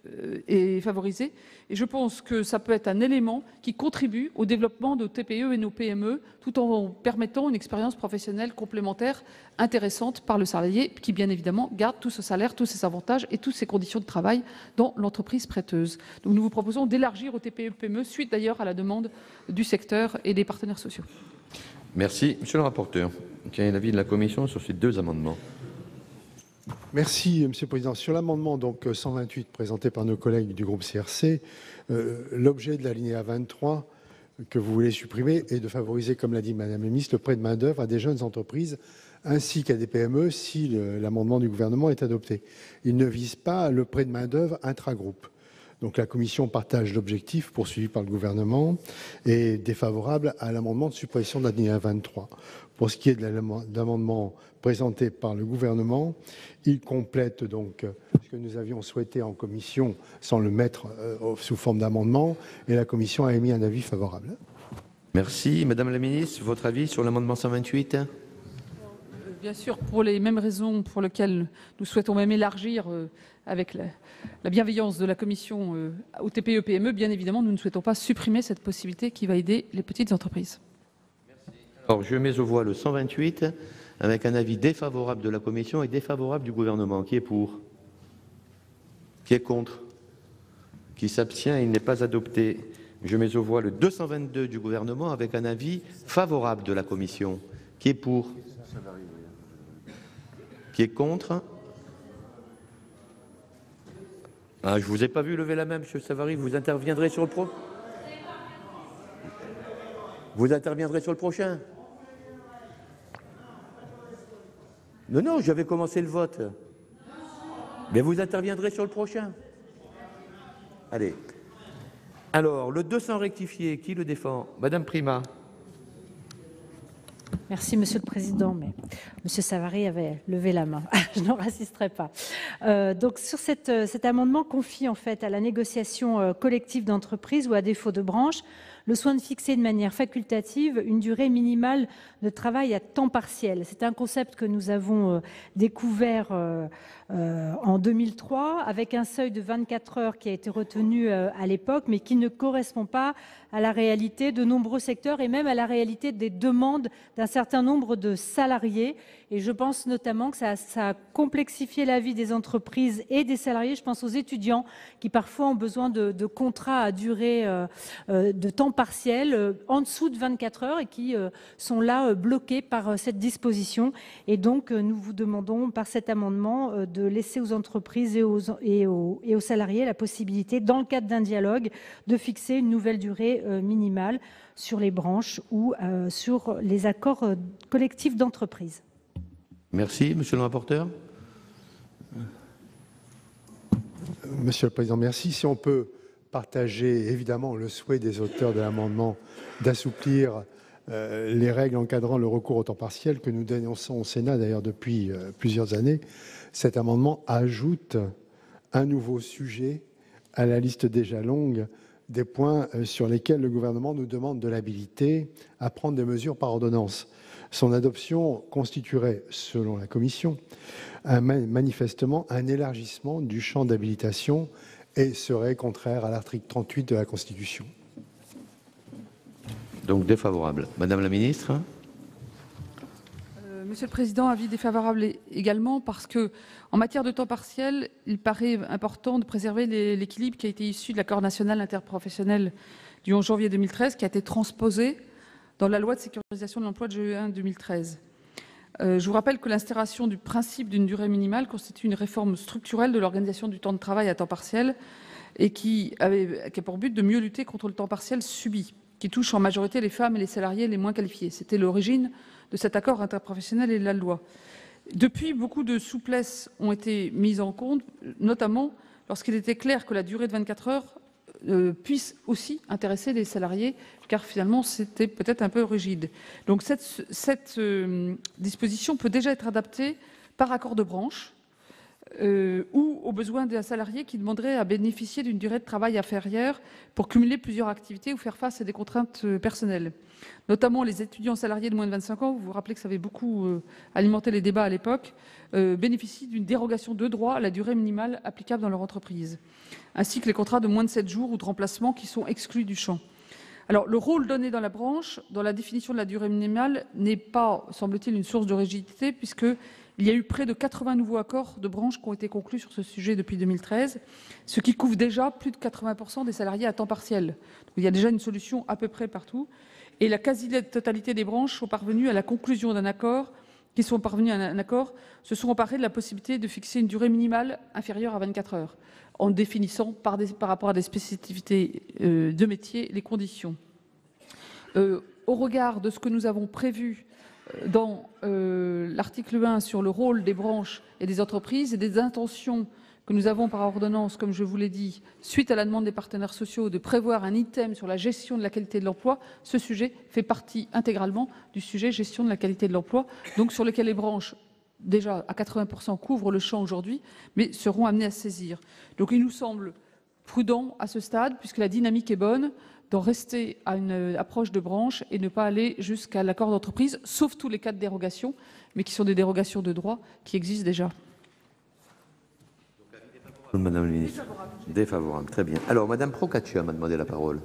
et favorisée. Et je pense que ça peut être un élément qui contribue au développement de nos TPE et nos PME, tout en permettant une expérience professionnelle complémentaire intéressante par le salarié, qui bien évidemment garde tout ce salaire, tous ses avantages et toutes ses conditions de travail dans l'entreprise prêteuse. Donc nous vous proposons d'élargir aux TPE et PME, suite d'ailleurs à la demande du secteur et des partenaires sociaux. Merci. Monsieur le rapporteur, quel est l'avis de la commission sur ces deux amendements? Merci, Monsieur le Président. Sur l'amendement 128 présenté par nos collègues du groupe CRC, l'objet de l'alinéa 23 que vous voulez supprimer est de favoriser, comme l'a dit Madame la ministre, le prêt de main-d'œuvre à des jeunes entreprises ainsi qu'à des PME si l'amendement du gouvernement est adopté. Il ne vise pas le prêt de main-d'œuvre intragroupe. Donc la Commission partage l'objectif poursuivi par le gouvernement et est défavorable à l'amendement de suppression de l'alinéa 23. Pour ce qui est de l'amendement présenté par le gouvernement, il complète donc ce que nous avions souhaité en commission sans le mettre sous forme d'amendement, et la commission a émis un avis favorable. Merci. Madame la ministre, votre avis sur l'amendement 128? Bien sûr, pour les mêmes raisons pour lesquelles nous souhaitons même élargir avec la bienveillance de la Commission au TPE-PME, bien évidemment, nous ne souhaitons pas supprimer cette possibilité qui va aider les petites entreprises. Alors, je mets aux voix le 128 avec un avis défavorable de la Commission et défavorable du gouvernement. Qui est pour? Qui est contre? Qui s'abstient? Il n'est pas adopté. Je mets aux voix le 222 du gouvernement avec un avis favorable de la Commission. Qui est pour? Qui est contre? Je ne vous ai pas vu lever la main, M. Savary. Vous interviendrez sur le Vous interviendrez sur le prochain? Non, j'avais commencé le vote. Mais vous interviendrez sur le prochain. Allez. Alors, le 200 rectifié, qui le défend? Madame Prima. Merci, Monsieur le Président, mais Monsieur Savary avait levé la main. Je n'en rassisterai pas. Donc, sur cet amendement confie en fait à la négociation collective d'entreprise ou à défaut de branche le soin de fixer de manière facultative une durée minimale de travail à temps partiel. C'est un concept que nous avons découvert en 2003 avec un seuil de 24 heures qui a été retenu à l'époque, mais qui ne correspond pas à la réalité de nombreux secteurs et même à la réalité des demandes d'un certain nombre de salariés. Et je pense notamment que ça a complexifié la vie des entreprises et des salariés. Je pense aux étudiants qui parfois ont besoin de contrats à durée de temps partiel en dessous de 24 heures et qui sont là bloqués par cette disposition. Et donc, nous vous demandons par cet amendement de laisser aux entreprises et aux salariés la possibilité, dans le cadre d'un dialogue, de fixer une nouvelle durée minimale sur les branches ou sur les accords collectifs d'entreprise. Merci. Monsieur le rapporteur. Monsieur le Président, merci. Si on peut partager évidemment le souhait des auteurs de l'amendement d'assouplir les règles encadrant le recours au temps partiel que nous dénonçons au Sénat d'ailleurs depuis plusieurs années, cet amendement ajoute un nouveau sujet à la liste déjà longue des points sur lesquels le gouvernement nous demande de l'habiliter à prendre des mesures par ordonnance. Son adoption constituerait, selon la Commission, manifestement un élargissement du champ d'habilitation et serait contraire à l'article 38 de la Constitution. Donc défavorable. Madame la ministre. Monsieur le Président, avis défavorable également parce que, en matière de temps partiel, il paraît important de préserver l'équilibre qui a été issu de l'accord national interprofessionnel du 11 janvier 2013, qui a été transposé dans la loi de sécurisation de l'emploi de juin 2013. Je vous rappelle que l'instauration du principe d'une durée minimale constitue une réforme structurelle de l'organisation du temps de travail à temps partiel et qui a pour but de mieux lutter contre le temps partiel subi, qui touche en majorité les femmes et les salariés les moins qualifiés. C'était l'origine de cet accord interprofessionnel et de la loi. Depuis, beaucoup de souplesses ont été mises en compte, notamment lorsqu'il était clair que la durée de 24 heures puisse aussi intéresser les salariés, car finalement c'était peut-être un peu rigide. Donc cette disposition peut déjà être adaptée par accord de branche ou aux besoins d'un salarié qui demanderait à bénéficier d'une durée de travail inférieure pour cumuler plusieurs activités ou faire face à des contraintes personnelles. Notamment les étudiants salariés de moins de 25 ans, vous vous rappelez que ça avait beaucoup alimenté les débats à l'époque, bénéficient d'une dérogation de droit à la durée minimale applicable dans leur entreprise, ainsi que les contrats de moins de 7 jours ou de remplacement qui sont exclus du champ. Alors, le rôle donné dans la branche, dans la définition de la durée minimale, n'est pas, semble-t-il, une source de rigidité, puisqu'il y a eu près de 80 nouveaux accords de branche qui ont été conclus sur ce sujet depuis 2013, ce qui couvre déjà plus de 80% des salariés à temps partiel. Donc, il y a déjà une solution à peu près partout. Et la quasi-totalité des branches sont parvenues à la conclusion d'un accord, se sont emparés de la possibilité de fixer une durée minimale inférieure à 24 heures, en définissant par rapport à des spécificités de métier les conditions. Au regard de ce que nous avons prévu dans l'article 1 sur le rôle des branches et des entreprises et des intentions que nous avons par ordonnance, comme je vous l'ai dit, suite à la demande des partenaires sociaux de prévoir un item sur la gestion de la qualité de l'emploi, ce sujet fait partie intégralement du sujet gestion de la qualité de l'emploi, donc sur lequel les branches, déjà à 80%, couvrent le champ aujourd'hui, mais seront amenées à saisir. Donc il nous semble prudent à ce stade, puisque la dynamique est bonne, d'en rester à une approche de branche et ne pas aller jusqu'à l'accord d'entreprise, sauf tous les cas de dérogation, mais qui sont des dérogations de droit qui existent déjà. Madame la ministre. Défavorable, très bien. Alors, Madame Procaccia m'a demandé la parole.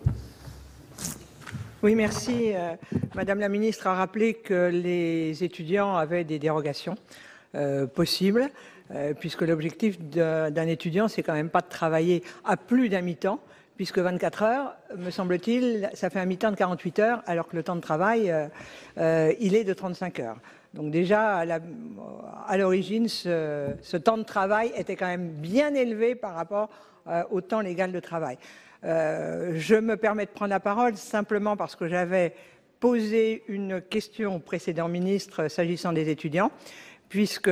Oui, merci. Madame la ministre a rappelé que les étudiants avaient des dérogations possibles, puisque l'objectif d'un étudiant, c'est quand même pas de travailler à plus d'un mi-temps, puisque 24 heures, me semble-t-il, ça fait un mi-temps de 48 heures, alors que le temps de travail, il est de 35 heures. Donc déjà, à l'origine, ce temps de travail était quand même bien élevé par rapport au temps légal de travail. Je me permets de prendre la parole simplement parce que j'avais posé une question au précédent ministre s'agissant des étudiants, puisque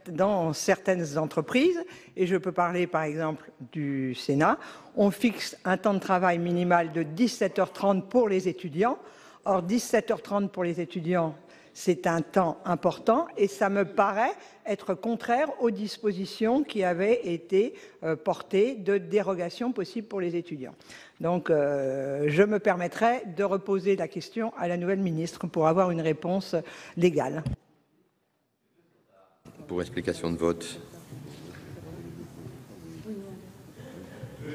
dans certaines entreprises, et je peux parler par exemple du Sénat, on fixe un temps de travail minimal de 17h30 pour les étudiants. Or, 17h30 pour les étudiants, c'est un temps important et ça me paraît être contraire aux dispositions qui avaient été portées de dérogation possible pour les étudiants. Donc, je me permettrai de reposer la question à la nouvelle ministre pour avoir une réponse légale. Pour explication de vote.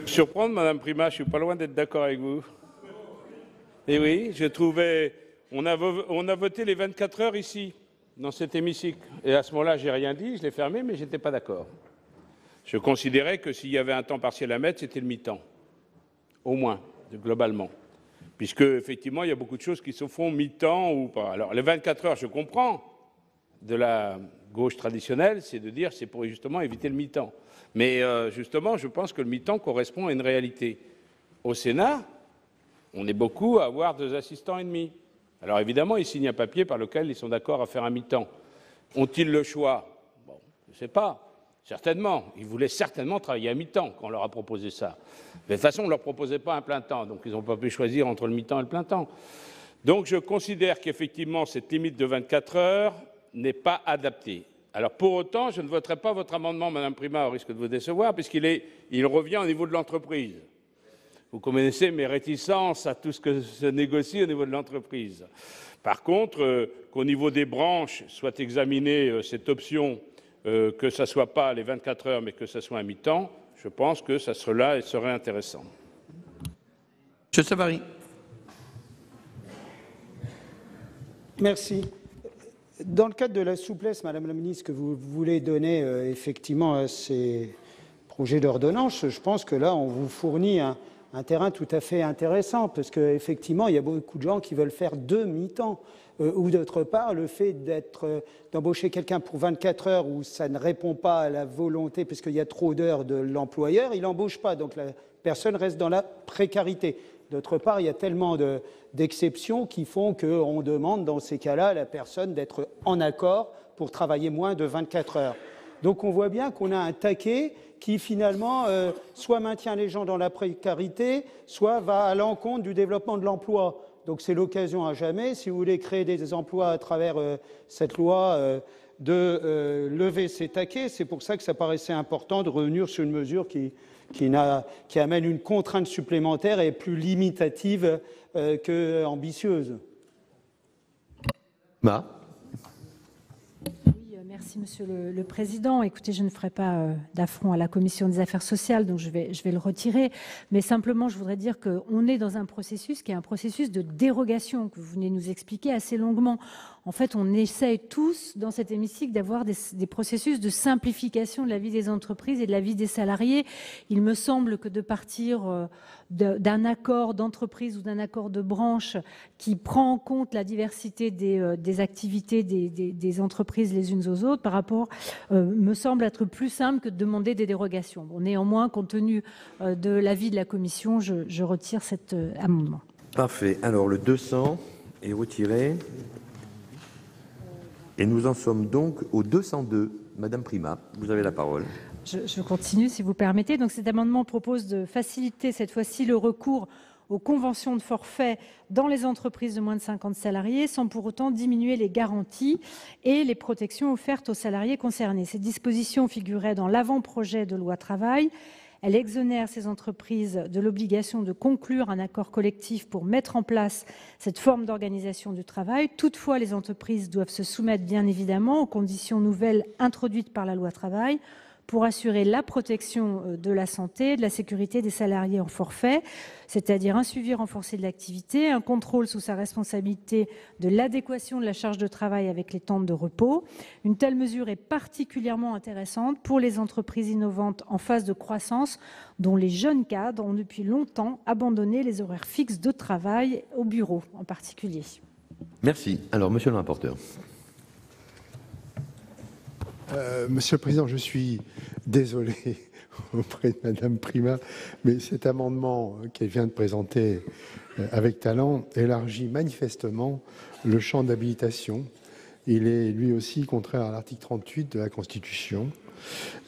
Surprendre, Madame Prima, je ne suis pas loin d'être d'accord avec vous. Et oui, je trouvais... On a voté les 24 heures ici, dans cet hémicycle. Et à ce moment-là, j'ai rien dit, je l'ai fermé, mais je n'étais pas d'accord. Je considérais que s'il y avait un temps partiel à mettre, c'était le mi-temps. Au moins, globalement. Puisque, effectivement, il y a beaucoup de choses qui se font mi-temps ou pas. Alors, les 24 heures, je comprends, de la gauche traditionnelle, c'est de dire c'est pour justement éviter le mi-temps. Mais justement, je pense que le mi-temps correspond à une réalité. Au Sénat, on est beaucoup à avoir 2 assistants et demi. Alors évidemment, ils signent un papier par lequel ils sont d'accord à faire un mi-temps. Ont-ils le choix? Bon, je ne sais pas. Certainement. Ils voulaient certainement travailler à mi-temps quand on leur a proposé ça. Mais de toute façon, on ne leur proposait pas un plein temps, donc ils n'ont pas pu choisir entre le mi-temps et le plein temps. Donc je considère qu'effectivement, cette limite de 24 heures n'est pas adaptée. Alors pour autant, je ne voterai pas votre amendement, Madame Prima, au risque de vous décevoir, puisqu'il revient au niveau de l'entreprise. Vous connaissez mes réticences à tout ce que se négocie au niveau de l'entreprise. Par contre, qu'au niveau des branches soit examinée cette option, que ce ne soit pas les 24 heures, mais que ce soit un mi-temps, je pense que ça serait intéressant. Monsieur Savary. Merci. Dans le cadre de la souplesse, Madame la Ministre, que vous voulez donner effectivement à ces projets d'ordonnance, je pense que là, on vous fournit un terrain tout à fait intéressant, parce qu'effectivement, il y a beaucoup de gens qui veulent faire 2 mi-temps. Ou d'autre part, le fait d'embaucher quelqu'un pour 24 heures où ça ne répond pas à la volonté, parce qu'il y a trop d'heures de l'employeur, il n'embauche pas, donc la personne reste dans la précarité. D'autre part, il y a tellement d'exceptions qui font qu'on demande dans ces cas-là à la personne d'être en accord pour travailler moins de 24 heures. Donc on voit bien qu'on a un taquet qui finalement soit maintient les gens dans la précarité, soit va à l'encontre du développement de l'emploi. Donc c'est l'occasion à jamais, si vous voulez créer des emplois à travers cette loi, de lever ces taquets. C'est pour ça que ça paraissait important de revenir sur une mesure qui amène une contrainte supplémentaire et plus limitative qu'ambitieuse. Merci, Monsieur le Président. Écoutez, je ne ferai pas d'affront à la Commission des affaires sociales, donc je vais le retirer. Mais simplement, je voudrais dire qu'on est dans un processus qui est un processus de dérogation que vous venez nous expliquer assez longuement. En fait, on essaye tous, dans cet hémicycle, d'avoir des processus de simplification de la vie des entreprises et de la vie des salariés. Il me semble que de partir d'un accord d'entreprise ou d'un accord de branche qui prend en compte la diversité des activités des entreprises les unes aux autres par rapport, me semble être plus simple que de demander des dérogations. Bon, néanmoins, compte tenu de l'avis de la Commission, je retire cet amendement. Parfait. Alors, le 200 est retiré. Et nous en sommes donc au 202. Madame Prima, vous avez la parole. Je continue, si vous permettez. Donc, cet amendement propose de faciliter cette fois-ci le recours aux conventions de forfait dans les entreprises de moins de 50 salariés, sans pour autant diminuer les garanties et les protections offertes aux salariés concernés. Cette disposition figurait dans l'avant-projet de loi travail. Elle exonère ces entreprises de l'obligation de conclure un accord collectif pour mettre en place cette forme d'organisation du travail. Toutefois, les entreprises doivent se soumettre bien évidemment aux conditions nouvelles introduites par la loi travail pour assurer la protection de la santé et de la sécurité des salariés en forfait, c'est-à-dire un suivi renforcé de l'activité, un contrôle sous sa responsabilité de l'adéquation de la charge de travail avec les temps de repos. Une telle mesure est particulièrement intéressante pour les entreprises innovantes en phase de croissance, dont les jeunes cadres ont depuis longtemps abandonné les horaires fixes de travail au bureau en particulier. Merci. Alors, monsieur le rapporteur. Monsieur le Président, je suis désolé auprès de Madame Prima, mais cet amendement qu'elle vient de présenter avec talent élargit manifestement le champ d'habilitation. Il est lui aussi contraire à l'article 38 de la Constitution.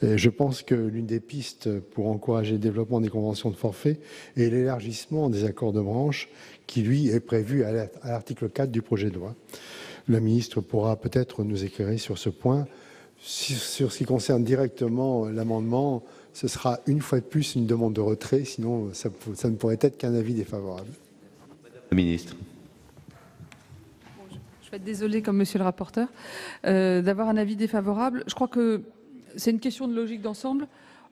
Et je pense que l'une des pistes pour encourager le développement des conventions de forfait est l'élargissement des accords de branche qui, lui, est prévu à l'article 4 du projet de loi. La ministre pourra peut-être nous éclairer sur ce point. Sur ce qui concerne directement l'amendement, ce sera une fois de plus une demande de retrait, sinon ça ne pourrait être qu'un avis défavorable. Madame la ministre. Je vais être désolée, comme monsieur le rapporteur, d'avoir un avis défavorable. Je crois que c'est une question de logique d'ensemble.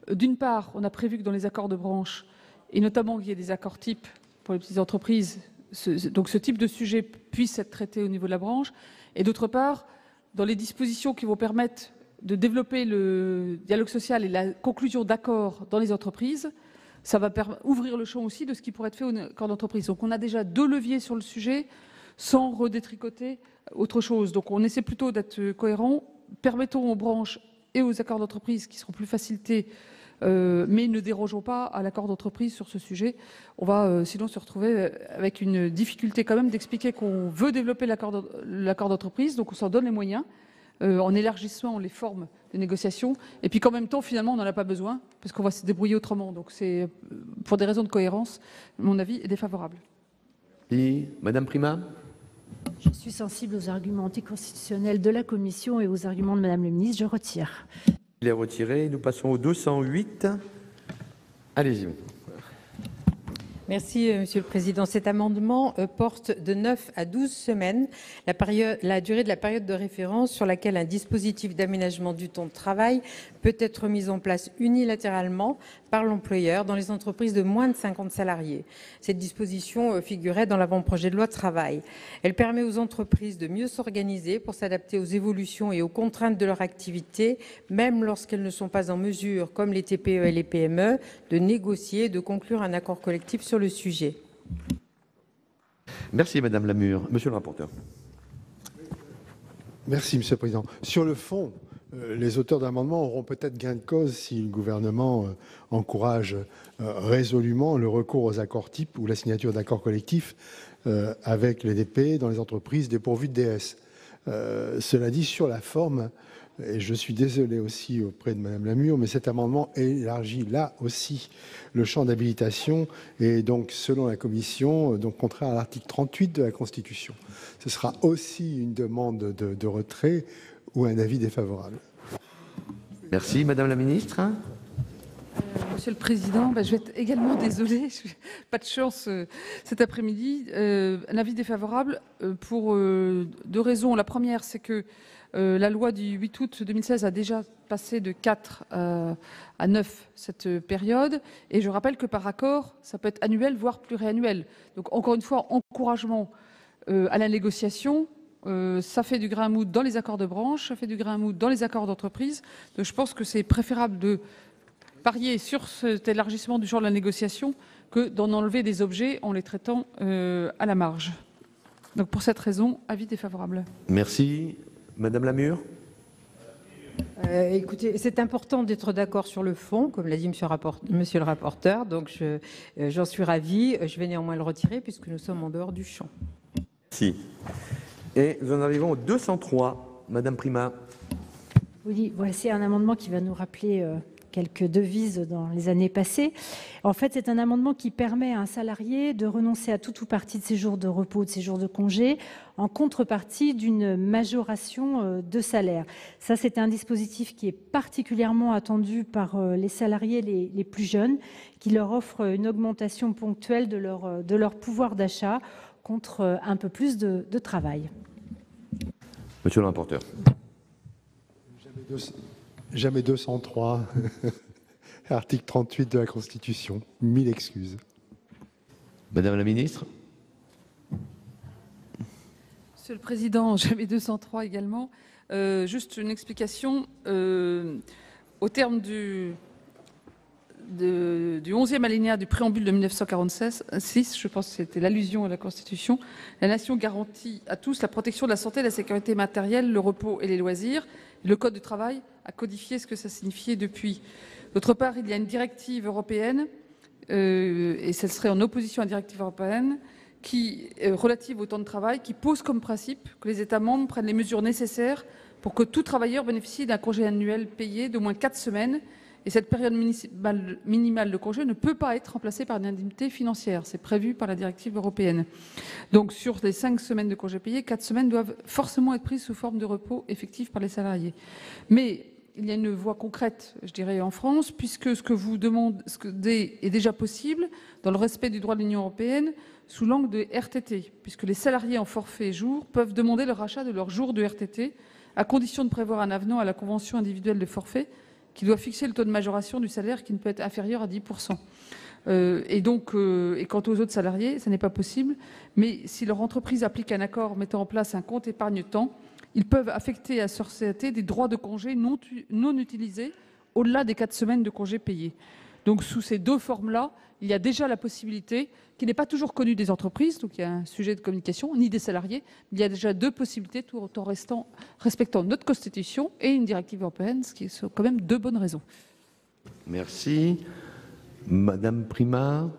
D'une part, on a prévu que dans les accords de branche, et notamment qu'il y ait des accords types pour les petites entreprises, donc ce type de sujet puisse être traité au niveau de la branche. Et d'autre part, dans les dispositions qui vont permettre de développer le dialogue social et la conclusion d'accords dans les entreprises, ça va ouvrir le champ aussi de ce qui pourrait être fait au accord d'entreprise. Donc on a déjà 2 leviers sur le sujet sans redétricoter autre chose. Donc on essaie plutôt d'être cohérent. Permettons aux branches et aux accords d'entreprise qui seront plus facilités, mais ne dérogeons pas à l'accord d'entreprise sur ce sujet. On va sinon se retrouver avec une difficulté quand même d'expliquer qu'on veut développer l'accord d'entreprise, donc on s'en donne les moyens, en élargissant les formes de négociation, et puis qu'en même temps, finalement, on n'en a pas besoin, parce qu'on va se débrouiller autrement. Donc c'est, pour des raisons de cohérence, mon avis est défavorable. Et Madame Prima. Je suis sensible aux arguments anticonstitutionnels de la Commission et aux arguments de Madame le ministre. Je retire. Il est retiré. Nous passons au 208. Allez-y. Merci, Monsieur le Président. Cet amendement porte de 9 à 12 semaines la durée de la période de référence sur laquelle un dispositif d'aménagement du temps de travail peut être mis en place unilatéralement par l'employeur dans les entreprises de moins de 50 salariés. Cette disposition figurait dans l'avant-projet de loi travail. Elle permet aux entreprises de mieux s'organiser pour s'adapter aux évolutions et aux contraintes de leur activité, même lorsqu'elles ne sont pas en mesure, comme les TPE et les PME, de négocier et de conclure un accord collectif sur le sujet. Merci Madame Lamure. Monsieur le rapporteur. Merci Monsieur le Président. Sur le fond, les auteurs d'amendements auront peut-être gain de cause si le gouvernement encourage résolument le recours aux accords types ou la signature d'accords collectifs avec les DP dans les entreprises dépourvues de DS. Cela dit, sur la forme, et je suis désolé aussi auprès de Madame Lamure, mais cet amendement élargit là aussi le champ d'habilitation et donc, selon la Commission, donc contraire à l'article 38 de la Constitution. Ce sera aussi une demande de retrait ou un avis défavorable. Merci. Madame la Ministre. Monsieur le Président, je vais être également désolée, pas de chance cet après-midi. Un avis défavorable pour 2 raisons. La première, c'est que la loi du 8 août 2016 a déjà passé de 4 à 9 cette période. Et je rappelle que par accord, ça peut être annuel, voire pluriannuel. Donc encore une fois, encouragement à la négociation. Ça fait du grain à moudre dans les accords de branche, ça fait du grain à moudre dans les accords d'entreprise. Donc je pense que c'est préférable de parier sur cet élargissement du champ de la négociation que d'en enlever des objets en les traitant à la marge. Donc pour cette raison, avis défavorable. Merci. Madame Lamure. Écoutez, c'est important d'être d'accord sur le fond, comme l'a dit Monsieur le rapporteur, donc j'en suis ravie. Je vais néanmoins le retirer puisque nous sommes en dehors du champ. Merci. Et nous en arrivons au 203. Madame Prima. Oui, voici un amendement qui va nous rappeler quelques devises dans les années passées. En fait, c'est un amendement qui permet à un salarié de renoncer à tout ou partie de ses jours de repos, de ses jours de congé, en contrepartie d'une majoration de salaire. Ça, c'est un dispositif qui est particulièrement attendu par les salariés les plus jeunes, qui leur offre une augmentation ponctuelle de leur pouvoir d'achat contre un peu plus de travail. Monsieur le rapporteur. Jamais 203, article 38 de la Constitution. 1000 excuses. Madame la ministre. Monsieur le Président, jamais 203 également. Juste une explication. Au terme du 11e alinéa du préambule de 1946, je pense que c'était l'allusion à la Constitution, la nation garantit à tous la protection de la santé, la sécurité matérielle, le repos et les loisirs. Le Code du travail a codifié ce que ça signifiait depuis. D'autre part, il y a une directive européenne, et ce serait en opposition à la directive européenne, relative au temps de travail, qui pose comme principe que les États membres prennent les mesures nécessaires pour que tout travailleur bénéficie d'un congé annuel payé d'au moins 4 semaines. Et cette période minimale de congé ne peut pas être remplacée par une indemnité financière. C'est prévu par la directive européenne. Donc, sur les 5 semaines de congé payé, 4 semaines doivent forcément être prises sous forme de repos effectif par les salariés. Mais il y a une voie concrète, je dirais, en France, puisque ce que vous demandez est déjà possible dans le respect du droit de l'Union européenne sous l'angle de RTT, puisque les salariés en forfait jour peuvent demander le rachat de leurs jours de RTT à condition de prévoir un avenant à la convention individuelle de forfait qui doit fixer le taux de majoration du salaire qui ne peut être inférieur à 10%. Et quant aux autres salariés, ça n'est pas possible. Mais si leur entreprise applique un accord mettant en place un compte épargne-temps, ils peuvent affecter à société des droits de congé non utilisés au-delà des 4 semaines de congés payés. Donc sous ces deux formes-là, il y a déjà la possibilité, qui n'est pas toujours connue des entreprises, donc il y a un sujet de communication, ni des salariés, mais il y a déjà deux possibilités tout en respectant notre Constitution et une directive européenne, ce qui sont quand même deux bonnes raisons. Merci. Madame Prima.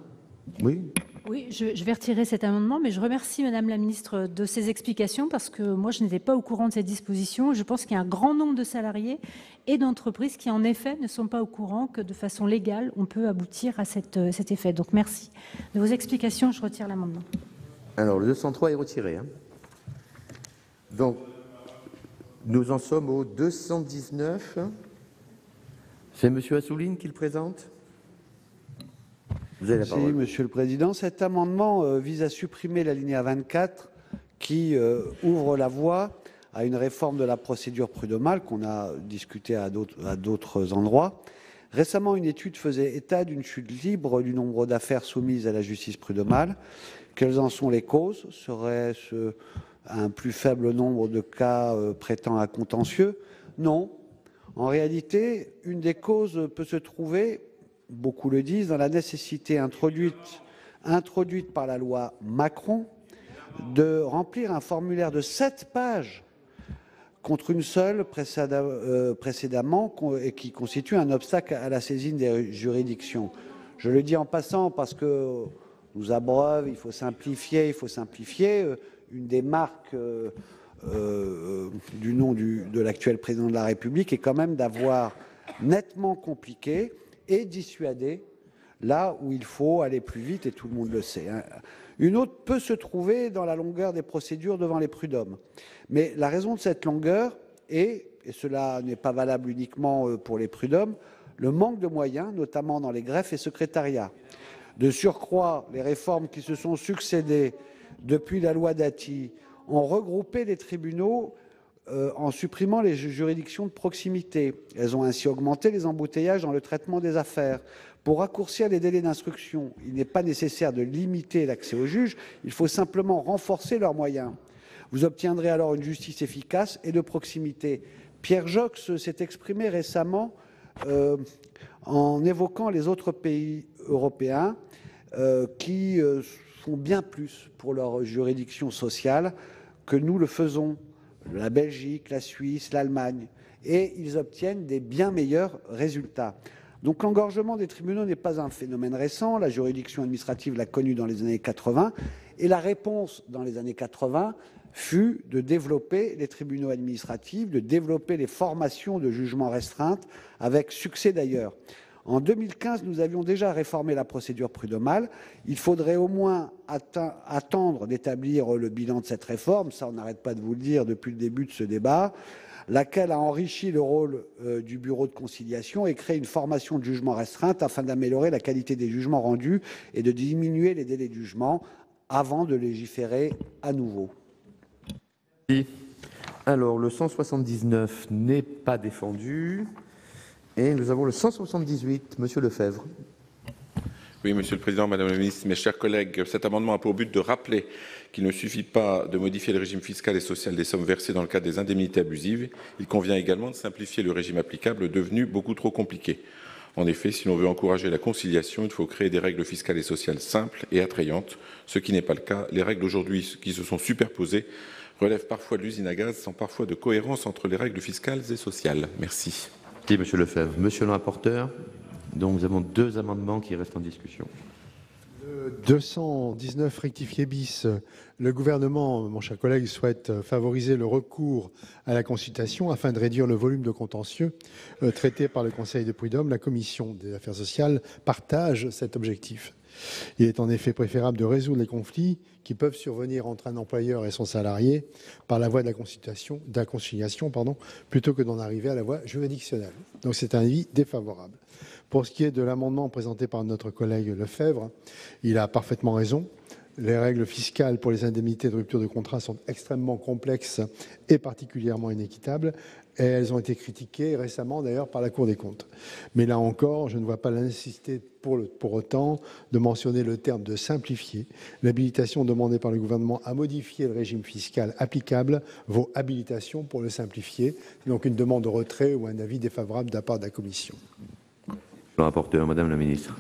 Oui. Oui, je vais retirer cet amendement, mais je remercie Madame la Ministre de ses explications parce que moi, je n'étais pas au courant de ces dispositions. Je pense qu'il y a un grand nombre de salariés et d'entreprises qui, en effet, ne sont pas au courant que de façon légale, on peut aboutir à cet effet. Donc, merci de vos explications. Je retire l'amendement. Alors, le 203 est retiré. Donc, nous en sommes au 219. C'est Monsieur Assouline qui le présente. Vous avez la parole. Merci, Monsieur le Président. Cet amendement vise à supprimer l'alinéa 24 qui ouvre la voie à une réforme de la procédure prud'homale qu'on a discuté à d'autres endroits. Récemment, une étude faisait état d'une chute libre du nombre d'affaires soumises à la justice prud'homale. Quelles en sont les causes? Serait-ce un plus faible nombre de cas prêtant à contentieux? Non. En réalité, une des causes peut se trouver, beaucoup le disent, dans la nécessité introduite par la loi Macron de remplir un formulaire de 7 pages contre une seule précédemment et qui constitue un obstacle à la saisine des juridictions. Je le dis en passant parce que nous abreuve, il faut simplifier. Une des marques du nom de l'actuel président de la République est quand même d'avoir nettement compliqué et dissuader là où il faut aller plus vite, et tout le monde le sait. Une autre peut se trouver dans la longueur des procédures devant les prud'hommes. Mais la raison de cette longueur est, et cela n'est pas valable uniquement pour les prud'hommes, le manque de moyens, notamment dans les greffes et secrétariats. De surcroît, les réformes qui se sont succédées depuis la loi Dati ont regroupé les tribunaux en supprimant les juridictions de proximité. Elles ont ainsi augmenté les embouteillages dans le traitement des affaires. Pour raccourcir les délais d'instruction, il n'est pas nécessaire de limiter l'accès aux juges, il faut simplement renforcer leurs moyens. Vous obtiendrez alors une justice efficace et de proximité. Pierre Joxe s'est exprimé récemment en évoquant les autres pays européens qui font bien plus pour leur juridiction sociale que nous le faisons. La Belgique, la Suisse, l'Allemagne, et ils obtiennent des bien meilleurs résultats. Donc l'engorgement des tribunaux n'est pas un phénomène récent, la juridiction administrative l'a connu dans les années 80, et la réponse dans les années 80 fut de développer les tribunaux administratifs, de développer les formations de jugement restreinte, avec succès d'ailleurs. En 2015, nous avions déjà réformé la procédure prud'homale. Il faudrait au moins attendre d'établir le bilan de cette réforme, ça on n'arrête pas de vous le dire depuis le début de ce débat, laquelle a enrichi le rôle du bureau de conciliation et créé une formation de jugement restreinte afin d'améliorer la qualité des jugements rendus et de diminuer les délais de jugement avant de légiférer à nouveau. Alors, le 179 n'est pas défendu. Et nous avons le 178, Monsieur Lefebvre. Oui, Monsieur le Président, Madame la Ministre, mes chers collègues, cet amendement a pour but de rappeler qu'il ne suffit pas de modifier le régime fiscal et social des sommes versées dans le cadre des indemnités abusives. Il convient également de simplifier le régime applicable, devenu beaucoup trop compliqué. En effet, si l'on veut encourager la conciliation, il faut créer des règles fiscales et sociales simples et attrayantes, ce qui n'est pas le cas. Les règles aujourd'hui qui se sont superposées relèvent parfois de l'usine à gaz, sans parfois de cohérence entre les règles fiscales et sociales. Merci. Merci, Monsieur Lefebvre. Monsieur le rapporteur, donc nous avons deux amendements qui restent en discussion. Le 219 rectifié bis, le gouvernement, mon cher collègue, souhaite favoriser le recours à la consultation afin de réduire le volume de contentieux traité par le Conseil de prud'homme. La Commission des affaires sociales partage cet objectif. Il est en effet préférable de résoudre les conflits qui peuvent survenir entre un employeur et son salarié par la voie de la conciliation, plutôt que d'en arriver à la voie juridictionnelle. Donc c'est un avis défavorable. Pour ce qui est de l'amendement présenté par notre collègue Lefebvre, il a parfaitement raison. Les règles fiscales pour les indemnités de rupture de contrat sont extrêmement complexes et particulièrement inéquitables. Et elles ont été critiquées récemment d'ailleurs par la Cour des comptes. Mais là encore, je ne vois pas la nécessité pour autant de mentionner le terme de simplifier. L'habilitation demandée par le gouvernement à modifier le régime fiscal applicable vaut habilitation pour le simplifier. C'est donc une demande de retrait ou un avis défavorable de la part de la Commission. Le rapporteur, Madame la Ministre.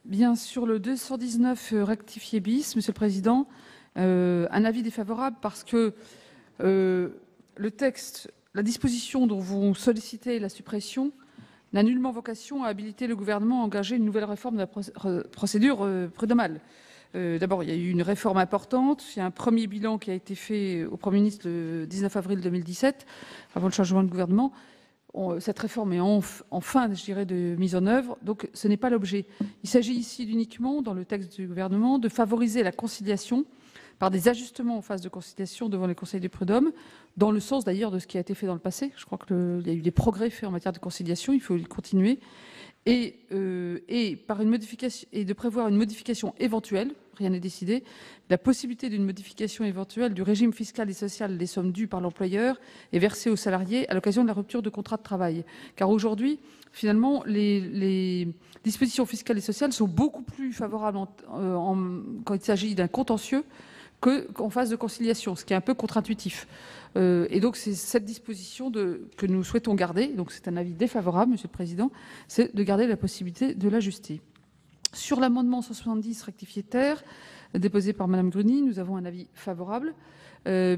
Bien, sur le 219 rectifié bis, Monsieur le Président, un avis défavorable parce que le texte, la disposition dont vous sollicitez la suppression n'a nullement vocation à habiliter le gouvernement à engager une nouvelle réforme de la procédure prud'homale. D'abord, il y a eu une réforme importante. Il y a un premier bilan qui a été fait au Premier ministre le 19 avril 2017, avant le changement de gouvernement. Cette réforme est en fin, je dirais, de mise en œuvre, donc ce n'est pas l'objet. Il s'agit ici uniquement, dans le texte du gouvernement, de favoriser la conciliation par des ajustements en phase de conciliation devant les conseils du prud'homme, dans le sens d'ailleurs de ce qui a été fait dans le passé. Je crois qu'il y a eu des progrès faits en matière de conciliation, il faut le continuer, et par une modification, et de prévoir une modification éventuelle, rien n'est décidé, la possibilité d'une modification éventuelle du régime fiscal et social des sommes dues par l'employeur et versées aux salariés à l'occasion de la rupture de contrat de travail. Car aujourd'hui, finalement, les dispositions fiscales et sociales sont beaucoup plus favorables quand il s'agit d'un contentieux qu'en phase de conciliation, ce qui est un peu contre-intuitif. Et donc, c'est cette disposition que nous souhaitons garder. Donc, c'est un avis défavorable, Monsieur le Président, c'est de garder la possibilité de l'ajuster. Sur l'amendement 170 rectifié terre, déposé par Madame Gruny, nous avons un avis favorable,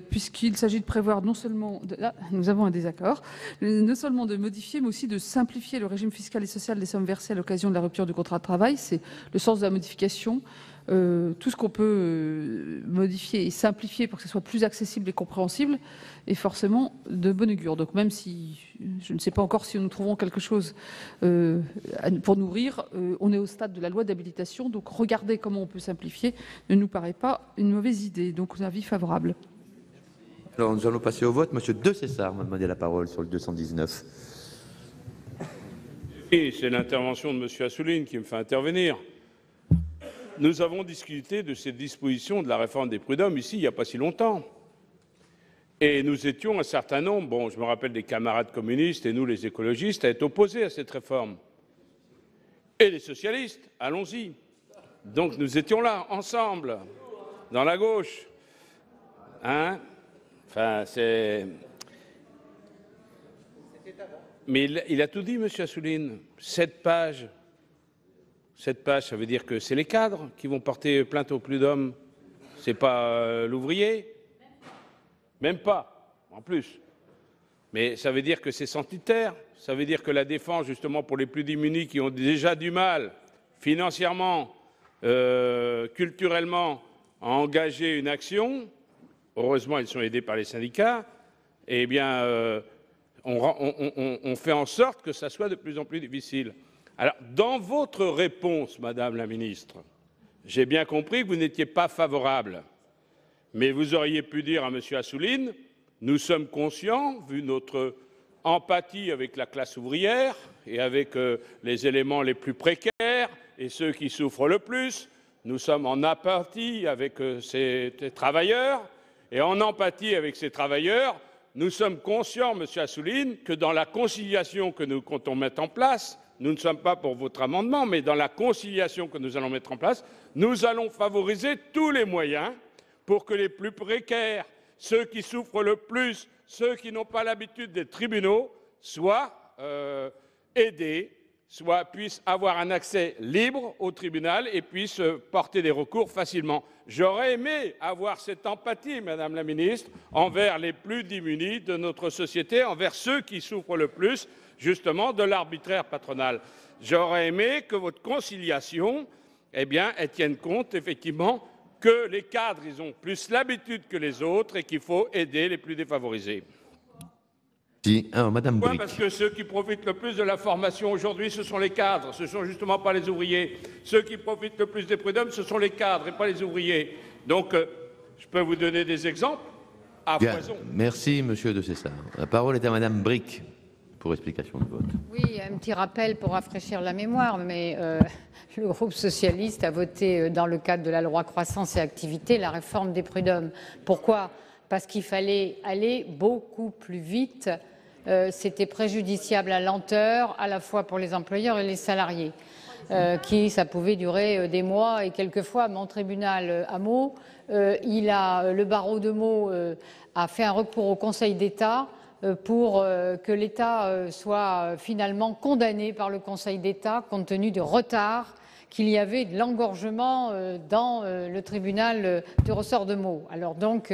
puisqu'il s'agit de prévoir non seulement, là, nous avons un désaccord, non seulement de modifier, mais aussi de simplifier le régime fiscal et social des sommes versées à l'occasion de la rupture du contrat de travail. C'est le sens de la modification. Tout ce qu'on peut modifier et simplifier pour que ce soit plus accessible et compréhensible est forcément de bon augure. Donc même si je ne sais pas encore si nous trouvons quelque chose pour nourrir, on est au stade de la loi d'habilitation, donc regarder comment on peut simplifier ne nous paraît pas une mauvaise idée. Donc un avis favorable. Alors nous allons passer au vote. Monsieur De Cessar m'a demandé la parole sur le 219. Et c'est l'intervention de Monsieur Assouline qui me fait intervenir. Nous avons discuté de cette disposition de la réforme des prud'hommes ici il n'y a pas si longtemps. Et nous étions un certain nombre, bon, je me rappelle des camarades communistes et nous les écologistes, à être opposés à cette réforme. Et les socialistes, allons-y. Donc nous étions là, ensemble, dans la gauche. Hein? Enfin, c'est... Mais il a tout dit, M. Assouline. 7 pages. 7 pages, ça veut dire que c'est les cadres qui vont porter plainte au prud'homme. C'est pas l'ouvrier. Même pas, en plus. Mais ça veut dire que c'est censitaire. Ça veut dire que la défense, justement, pour les plus démunis qui ont déjà du mal, financièrement, culturellement, à engager une action, heureusement, ils sont aidés par les syndicats, eh bien, on fait en sorte que ça soit de plus en plus difficile. Alors, dans votre réponse, Madame la Ministre, j'ai bien compris que vous n'étiez pas favorable, mais vous auriez pu dire à M. Assouline, nous sommes conscients, vu notre empathie avec la classe ouvrière et avec les éléments les plus précaires et ceux qui souffrent le plus, nous sommes en empathie avec ces travailleurs, et en empathie avec ces travailleurs, nous sommes conscients, M. Assouline, que dans la conciliation que nous comptons mettre en place, nous ne sommes pas pour votre amendement, mais dans la conciliation que nous allons mettre en place, nous allons favoriser tous les moyens pour que les plus précaires, ceux qui souffrent le plus, ceux qui n'ont pas l'habitude des tribunaux, soient aidés, puissent avoir un accès libre au tribunal et puissent porter des recours facilement. J'aurais aimé avoir cette empathie, Madame la Ministre, envers les plus démunis de notre société, envers ceux qui souffrent le plus, justement, de l'arbitraire patronal. J'aurais aimé que votre conciliation, eh bien, elle tienne compte, effectivement, que les cadres, ils ont plus l'habitude que les autres et qu'il faut aider les plus défavorisés. Si. Alors, Madame Pourquoi ? Brick. Parce que ceux qui profitent le plus de la formation aujourd'hui, ce sont les cadres, ce ne sont justement pas les ouvriers. Ceux qui profitent le plus des prud'hommes, ce sont les cadres et pas les ouvriers. Donc, je peux vous donner des exemples à foison. Merci, Monsieur de Cessard. La parole est à Madame Brick pour explication de vote. Oui, un petit rappel pour rafraîchir la mémoire, mais le groupe socialiste a voté dans le cadre de la loi croissance et activité la réforme des prud'hommes. Pourquoi ? Parce qu'il fallait aller beaucoup plus vite. C'était préjudiciable à lenteur, à la fois pour les employeurs et les salariés, ça pouvait durer des mois et quelquefois, mon tribunal à Meaux, le barreau de Meaux a fait un recours au Conseil d'État pour que l'État soit finalement condamné par le Conseil d'État compte tenu du retard qu'il y avait de l'engorgement dans le tribunal du ressort de Meaux. Alors donc,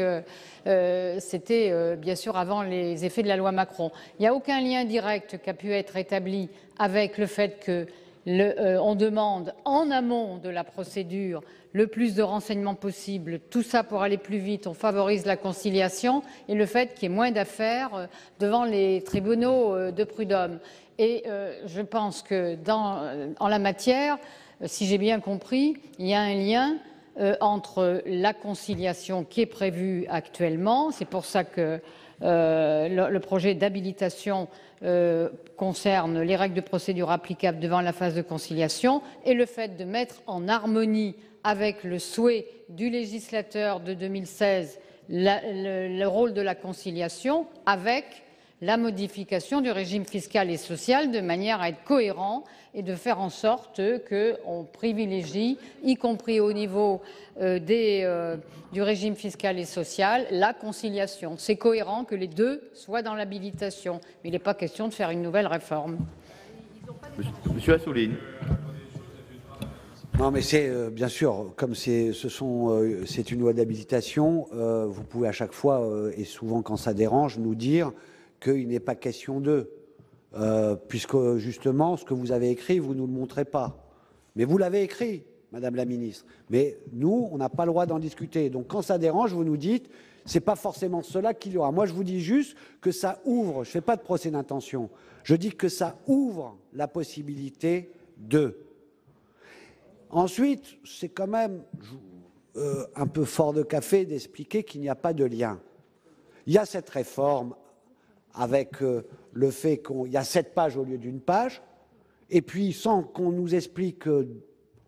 c'était bien sûr avant les effets de la loi Macron. Il n'y a aucun lien direct qui a pu être établi avec le fait que on demande en amont de la procédure le plus de renseignements possible, tout ça pour aller plus vite, on favorise la conciliation et le fait qu'il y ait moins d'affaires devant les tribunaux de prud'hommes. Et je pense que en la matière, si j'ai bien compris, il y a un lien entre la conciliation qui est prévue actuellement, c'est pour ça que le projet d'habilitation concerne les règles de procédure applicables devant la phase de conciliation et le fait de mettre en harmonie avec le souhait du législateur de 2016 le rôle de la conciliation avec la modification du régime fiscal et social de manière à être cohérent et de faire en sorte qu'on privilégie, y compris au niveau du régime fiscal et social, la conciliation. C'est cohérent que les deux soient dans l'habilitation. Mais il n'est pas question de faire une nouvelle réforme. Monsieur Assouline. Non, mais c'est bien sûr, comme c'est une loi d'habilitation, vous pouvez à chaque fois, et souvent quand ça dérange, nous dire qu'il n'est pas question d'eux, puisque justement, ce que vous avez écrit, vous ne nous le montrez pas. Mais vous l'avez écrit, Madame la Ministre. Mais nous, on n'a pas le droit d'en discuter. Donc quand ça dérange, vous nous dites, c'est pas forcément cela qu'il y aura. Moi, je vous dis juste que ça ouvre, je ne fais pas de procès d'intention, je dis que ça ouvre la possibilité de. Ensuite, c'est quand même un peu fort de café d'expliquer qu'il n'y a pas de lien. Il y a cette réforme avec le fait qu'il y a 7 pages au lieu d'une page, et puis sans qu'on nous explique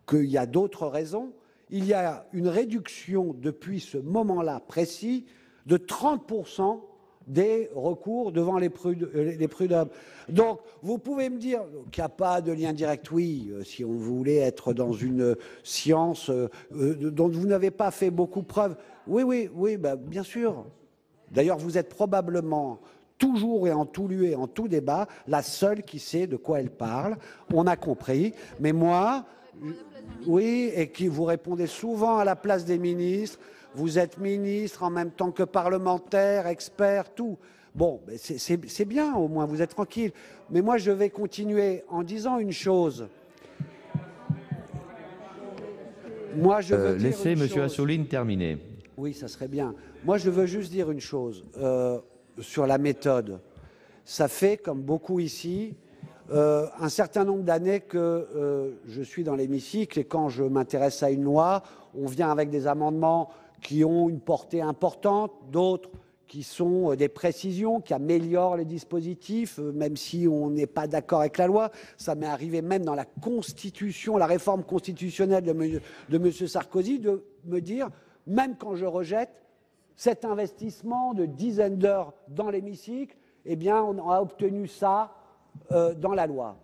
qu'il y a d'autres raisons, il y a une réduction depuis ce moment-là précis de 30% des recours devant les prud'hommes. Donc, vous pouvez me dire qu'il n'y a pas de lien direct. Oui, si on voulait être dans une science dont vous n'avez pas fait beaucoup preuve. Oui, bah, bien sûr. D'ailleurs, vous êtes probablement toujours et en tout lieu et en tout débat la seule qui sait de quoi elle parle. On a compris. Mais moi, oui, et qui vous répondez souvent à la place des ministres. Vous êtes ministre en même temps que parlementaire, expert, tout. Bon, ben c'est bien, au moins, vous êtes tranquille. Mais moi, je vais continuer en disant une chose. Moi, je veux dire laissez une M. chose. Assouline terminer. Oui, ça serait bien. Moi, je veux juste dire une chose sur la méthode. Ça fait, comme beaucoup ici, un certain nombre d'années que je suis dans l'hémicycle et quand je m'intéresse à une loi, on vient avec des amendements qui ont une portée importante, d'autres qui sont des précisions, qui améliorent les dispositifs, même si on n'est pas d'accord avec la loi. Ça m'est arrivé même dans la Constitution, la réforme constitutionnelle de M. Sarkozy, de me dire, même quand je rejette cet investissement de dizaines d'heures dans l'hémicycle, eh bien, on a obtenu ça dans la loi.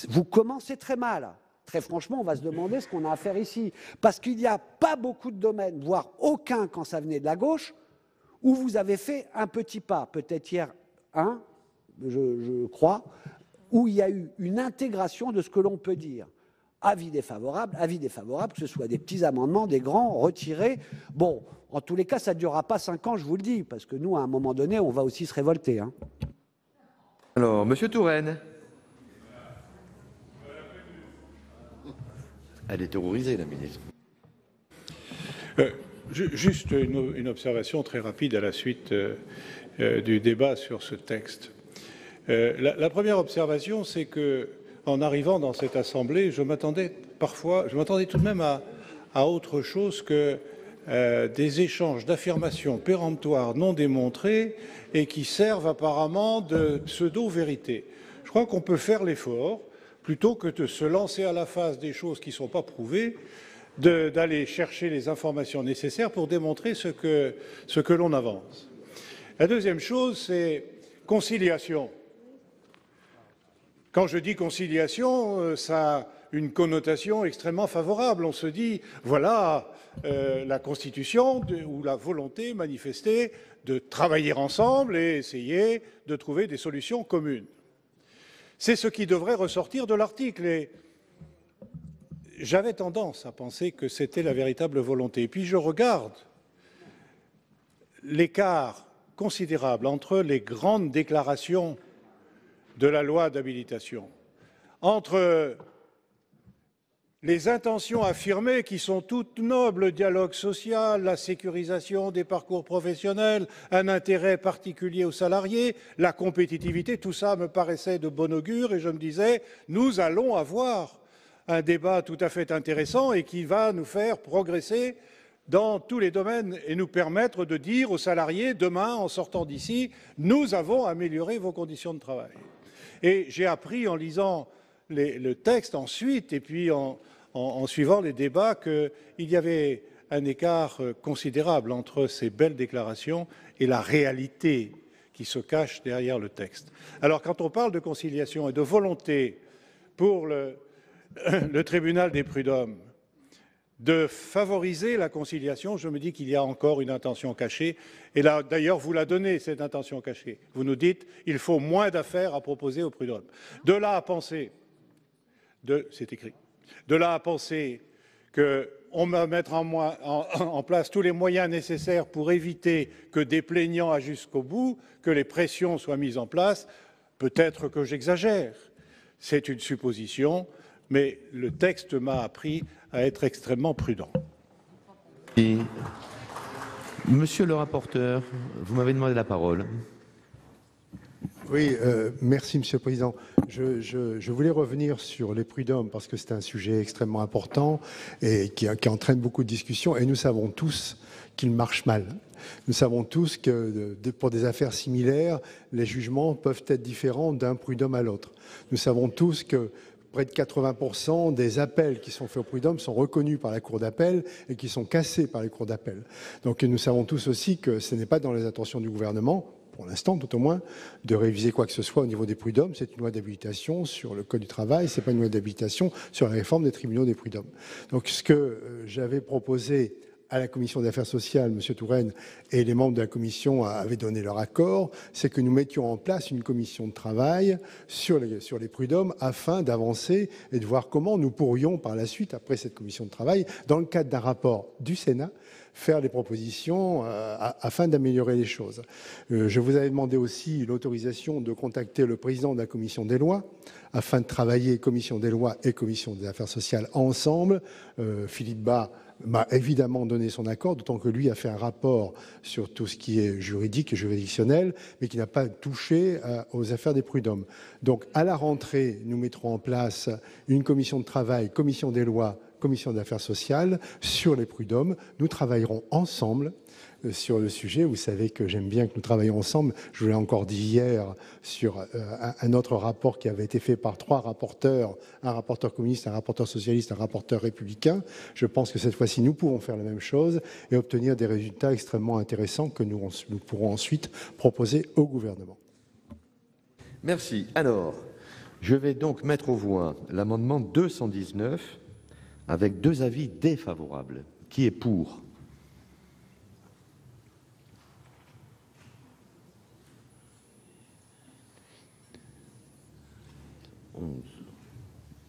Vous commencez très mal. Très franchement, on va se demander ce qu'on a à faire ici. Parce qu'il n'y a pas beaucoup de domaines, voire aucun quand ça venait de la gauche, où vous avez fait un petit pas, peut-être hier un, je crois, où il y a eu une intégration de ce que l'on peut dire. Avis défavorable, que ce soit des petits amendements, des grands, retirés. Bon, en tous les cas, ça ne durera pas 5 ans, je vous le dis, parce que nous, à un moment donné, on va aussi se révolter. Hein. Alors, Monsieur Touraine. Elle est terrorisée, la ministre. Juste une observation très rapide à la suite du débat sur ce texte. La première observation, c'est que, en arrivant dans cette assemblée, je m'attendais tout de même à autre chose que des échanges d'affirmations péremptoires non démontrées et qui servent apparemment de pseudo-vérité. Je crois qu'on peut faire l'effort, plutôt que de se lancer à la face des choses qui ne sont pas prouvées, d'aller chercher les informations nécessaires pour démontrer ce que l'on avance. La deuxième chose, c'est conciliation. Quand je dis conciliation, ça a une connotation extrêmement favorable. On se dit, voilà la Constitution ou la volonté manifestée de travailler ensemble et essayer de trouver des solutions communes. C'est ce qui devrait ressortir de l'article. Et j'avais tendance à penser que c'était la véritable volonté. Et puis je regarde l'écart considérable entre les grandes déclarations de la loi d'habilitation, entre les intentions affirmées qui sont toutes nobles, le dialogue social, la sécurisation des parcours professionnels, un intérêt particulier aux salariés, la compétitivité, tout ça me paraissait de bon augure et je me disais, nous allons avoir un débat tout à fait intéressant et qui va nous faire progresser dans tous les domaines et nous permettre de dire aux salariés, demain, en sortant d'ici, nous avons amélioré vos conditions de travail. Et j'ai appris en lisant le texte ensuite et puis en suivant les débats qu'il y avait un écart considérable entre ces belles déclarations et la réalité qui se cache derrière le texte. Alors quand on parle de conciliation et de volonté pour le tribunal des prud'hommes de favoriser la conciliation, je me dis qu'il y a encore une intention cachée. Et là, d'ailleurs, vous la donnez, cette intention cachée. Vous nous dites qu'il faut moins d'affaires à proposer aux prud'hommes. De là à penser, c'est écrit, de là à penser qu'on va mettre en place tous les moyens nécessaires pour éviter que des plaignants aillent jusqu'au bout, que les pressions soient mises en place, peut-être que j'exagère. C'est une supposition, mais le texte m'a appris à être extrêmement prudent. Et monsieur le rapporteur, vous m'avez demandé la parole. Oui, merci Monsieur le Président. Je voulais revenir sur les prud'hommes parce que c'est un sujet extrêmement important et qui entraîne beaucoup de discussions et nous savons tous qu'il marche mal. Nous savons tous que pour des affaires similaires, les jugements peuvent être différents d'un prud'homme à l'autre. Nous savons tous que près de 80% des appels qui sont faits au prud'homme sont reconnus par la Cour d'appel et qui sont cassés par les cours d'appel. Donc nous savons tous aussi que ce n'est pas dans les intentions du gouvernement, pour l'instant tout au moins, de réviser quoi que ce soit au niveau des prud'hommes. C'est une loi d'habilitation sur le Code du travail, ce n'est pas une loi d'habilitation sur la réforme des tribunaux des prud'hommes. Donc ce que j'avais proposé à la Commission des affaires sociales, M. Touraine et les membres de la Commission avaient donné leur accord, c'est que nous mettions en place une commission de travail sur les prud'hommes afin d'avancer et de voir comment nous pourrions par la suite, après cette commission de travail, dans le cadre d'un rapport du Sénat, faire des propositions afin d'améliorer les choses. Je vous avais demandé aussi l'autorisation de contacter le président de la commission des lois afin de travailler commission des lois et commission des affaires sociales ensemble. Philippe Bas m'a évidemment donné son accord, d'autant que lui a fait un rapport sur tout ce qui est juridique et juridictionnel, mais qui n'a pas touché aux affaires des prud'hommes. Donc, à la rentrée, nous mettrons en place une commission de travail, commission des lois, commission des affaires sociales, sur les prud'hommes. Nous travaillerons ensemble sur le sujet. Vous savez que j'aime bien que nous travaillions ensemble. Je vous l'ai encore dit hier sur un autre rapport qui avait été fait par 3 rapporteurs, un rapporteur communiste, un rapporteur socialiste, un rapporteur républicain. Je pense que cette fois-ci, nous pouvons faire la même chose et obtenir des résultats extrêmement intéressants que nous pourrons ensuite proposer au gouvernement. Merci. Alors, je vais donc mettre aux voix l'amendement 219 avec 2 avis défavorables. Qui est pour ? 11,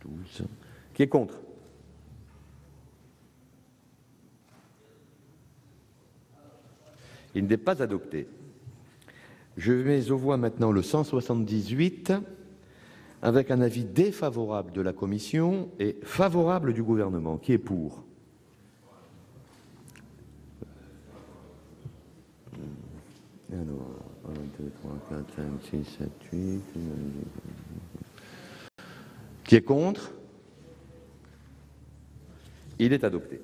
12. Qui est contre? Il n'est pas adopté. Je mets aux voix maintenant le 178 avec un avis défavorable de la Commission et favorable du gouvernement. Qui est pour? Alors, 1, 2, 3, 4, 5, 6, 7, 8... Qui est contre? Il est adopté.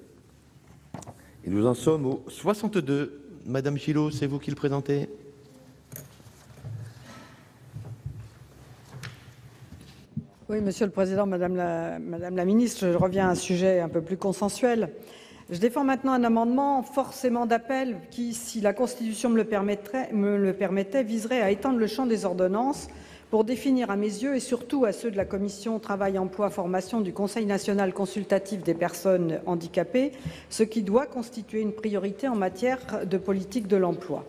Et nous en sommes au 62. Madame Gillot, c'est vous qui le présentez? Oui, Monsieur le Président, Madame la Ministre, je reviens à un sujet un peu plus consensuel. Je défends maintenant un amendement forcément d'appel qui, si la Constitution me le permettait, viserait à étendre le champ des ordonnances pour définir à mes yeux et surtout à ceux de la Commission Travail, Emploi, Formation du Conseil national consultatif des personnes handicapées, ce qui doit constituer une priorité en matière de politique de l'emploi.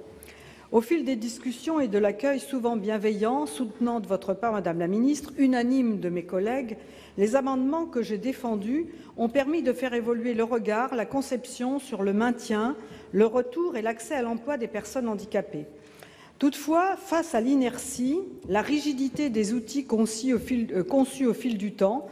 Au fil des discussions et de l'accueil souvent bienveillant, soutenant de votre part, Madame la Ministre, unanime de mes collègues, les amendements que j'ai défendus ont permis de faire évoluer le regard, la conception sur le maintien, le retour et l'accès à l'emploi des personnes handicapées. Toutefois, face à l'inertie, la rigidité des outils conçus au fil du temps,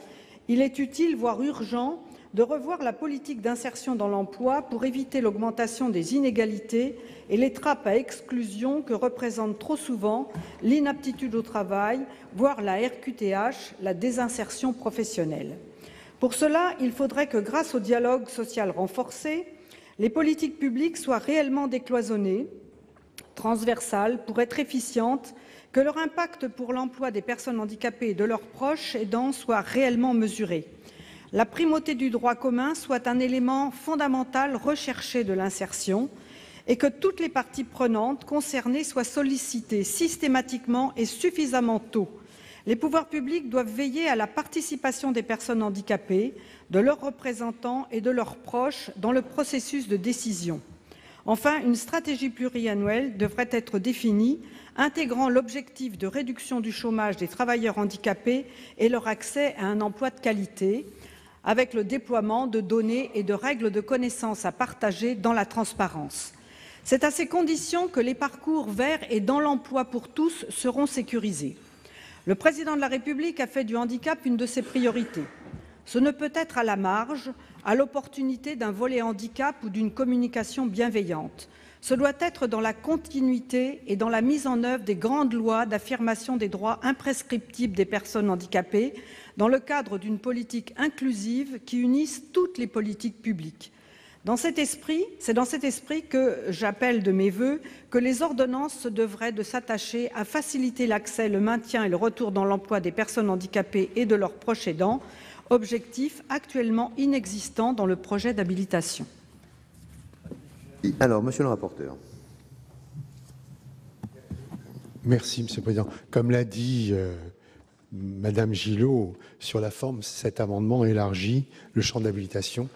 il est utile, voire urgent, de revoir la politique d'insertion dans l'emploi pour éviter l'augmentation des inégalités et les trappes à exclusion que représente trop souvent l'inaptitude au travail, voire la RQTH, la désinsertion professionnelle. Pour cela, il faudrait que, grâce au dialogue social renforcé, les politiques publiques soient réellement décloisonnées, transversales, pour être efficientes, que leur impact pour l'emploi des personnes handicapées et de leurs proches aidants soit réellement mesuré. La primauté du droit commun soit un élément fondamental recherché de l'insertion et que toutes les parties prenantes concernées soient sollicitées systématiquement et suffisamment tôt. Les pouvoirs publics doivent veiller à la participation des personnes handicapées, de leurs représentants et de leurs proches dans le processus de décision. Enfin, une stratégie pluriannuelle devrait être définie, intégrant l'objectif de réduction du chômage des travailleurs handicapés et leur accès à un emploi de qualité, avec le déploiement de données et de règles de connaissances à partager dans la transparence. C'est à ces conditions que les parcours vers et dans l'emploi pour tous seront sécurisés. Le Président de la République a fait du handicap une de ses priorités. Ce ne peut être à la marge, à l'opportunité d'un volet handicap ou d'une communication bienveillante. Ce doit être dans la continuité et dans la mise en œuvre des grandes lois d'affirmation des droits imprescriptibles des personnes handicapées, dans le cadre d'une politique inclusive qui unisse toutes les politiques publiques. C'est dans cet esprit que j'appelle de mes vœux que les ordonnances devraient s'attacher à faciliter l'accès, le maintien et le retour dans l'emploi des personnes handicapées et de leurs proches aidants, objectif actuellement inexistant dans le projet d'habilitation. Alors, monsieur le rapporteur. Merci, Monsieur le Président. Comme l'a dit Madame Gillot, sur la forme, cet amendement élargit le champ d'habilitation.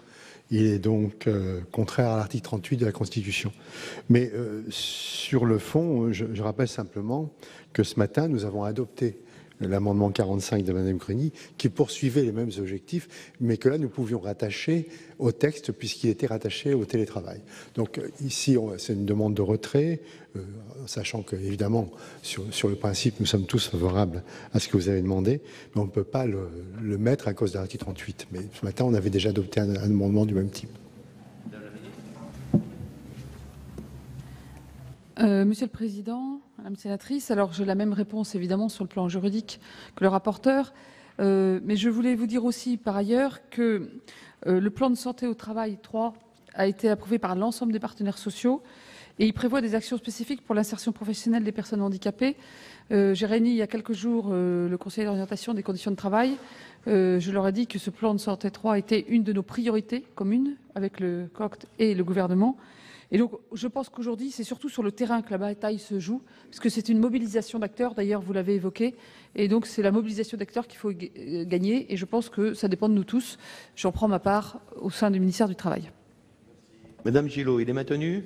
Il est donc contraire à l'article 38 de la Constitution. Mais sur le fond, je rappelle simplement que ce matin, nous avons adopté l'amendement 45 de Mme Gruny, qui poursuivait les mêmes objectifs, mais que là, nous pouvions rattacher au texte, puisqu'il était rattaché au télétravail. Donc ici, c'est une demande de retrait, sachant que, évidemment, sur le principe, nous sommes tous favorables à ce que vous avez demandé, mais on ne peut pas le mettre à cause de l'article 38. Mais ce matin, on avait déjà adopté un amendement du même type. Monsieur le Président, Madame la sénatrice, alors j'ai la même réponse évidemment sur le plan juridique que le rapporteur, mais je voulais vous dire aussi par ailleurs que le plan de santé au travail 3 a été approuvé par l'ensemble des partenaires sociaux et il prévoit des actions spécifiques pour l'insertion professionnelle des personnes handicapées. J'ai réuni il y a quelques jours le conseiller d'orientation des conditions de travail. Je leur ai dit que ce plan de santé 3 était une de nos priorités communes avec le COCT et le gouvernement. Et donc, je pense qu'aujourd'hui, c'est surtout sur le terrain que la bataille se joue, parce que c'est une mobilisation d'acteurs, d'ailleurs, vous l'avez évoqué, et donc c'est la mobilisation d'acteurs qu'il faut gagner, et je pense que ça dépend de nous tous. J'en prends ma part au sein du ministère du Travail. Madame Gillot, il est maintenu ?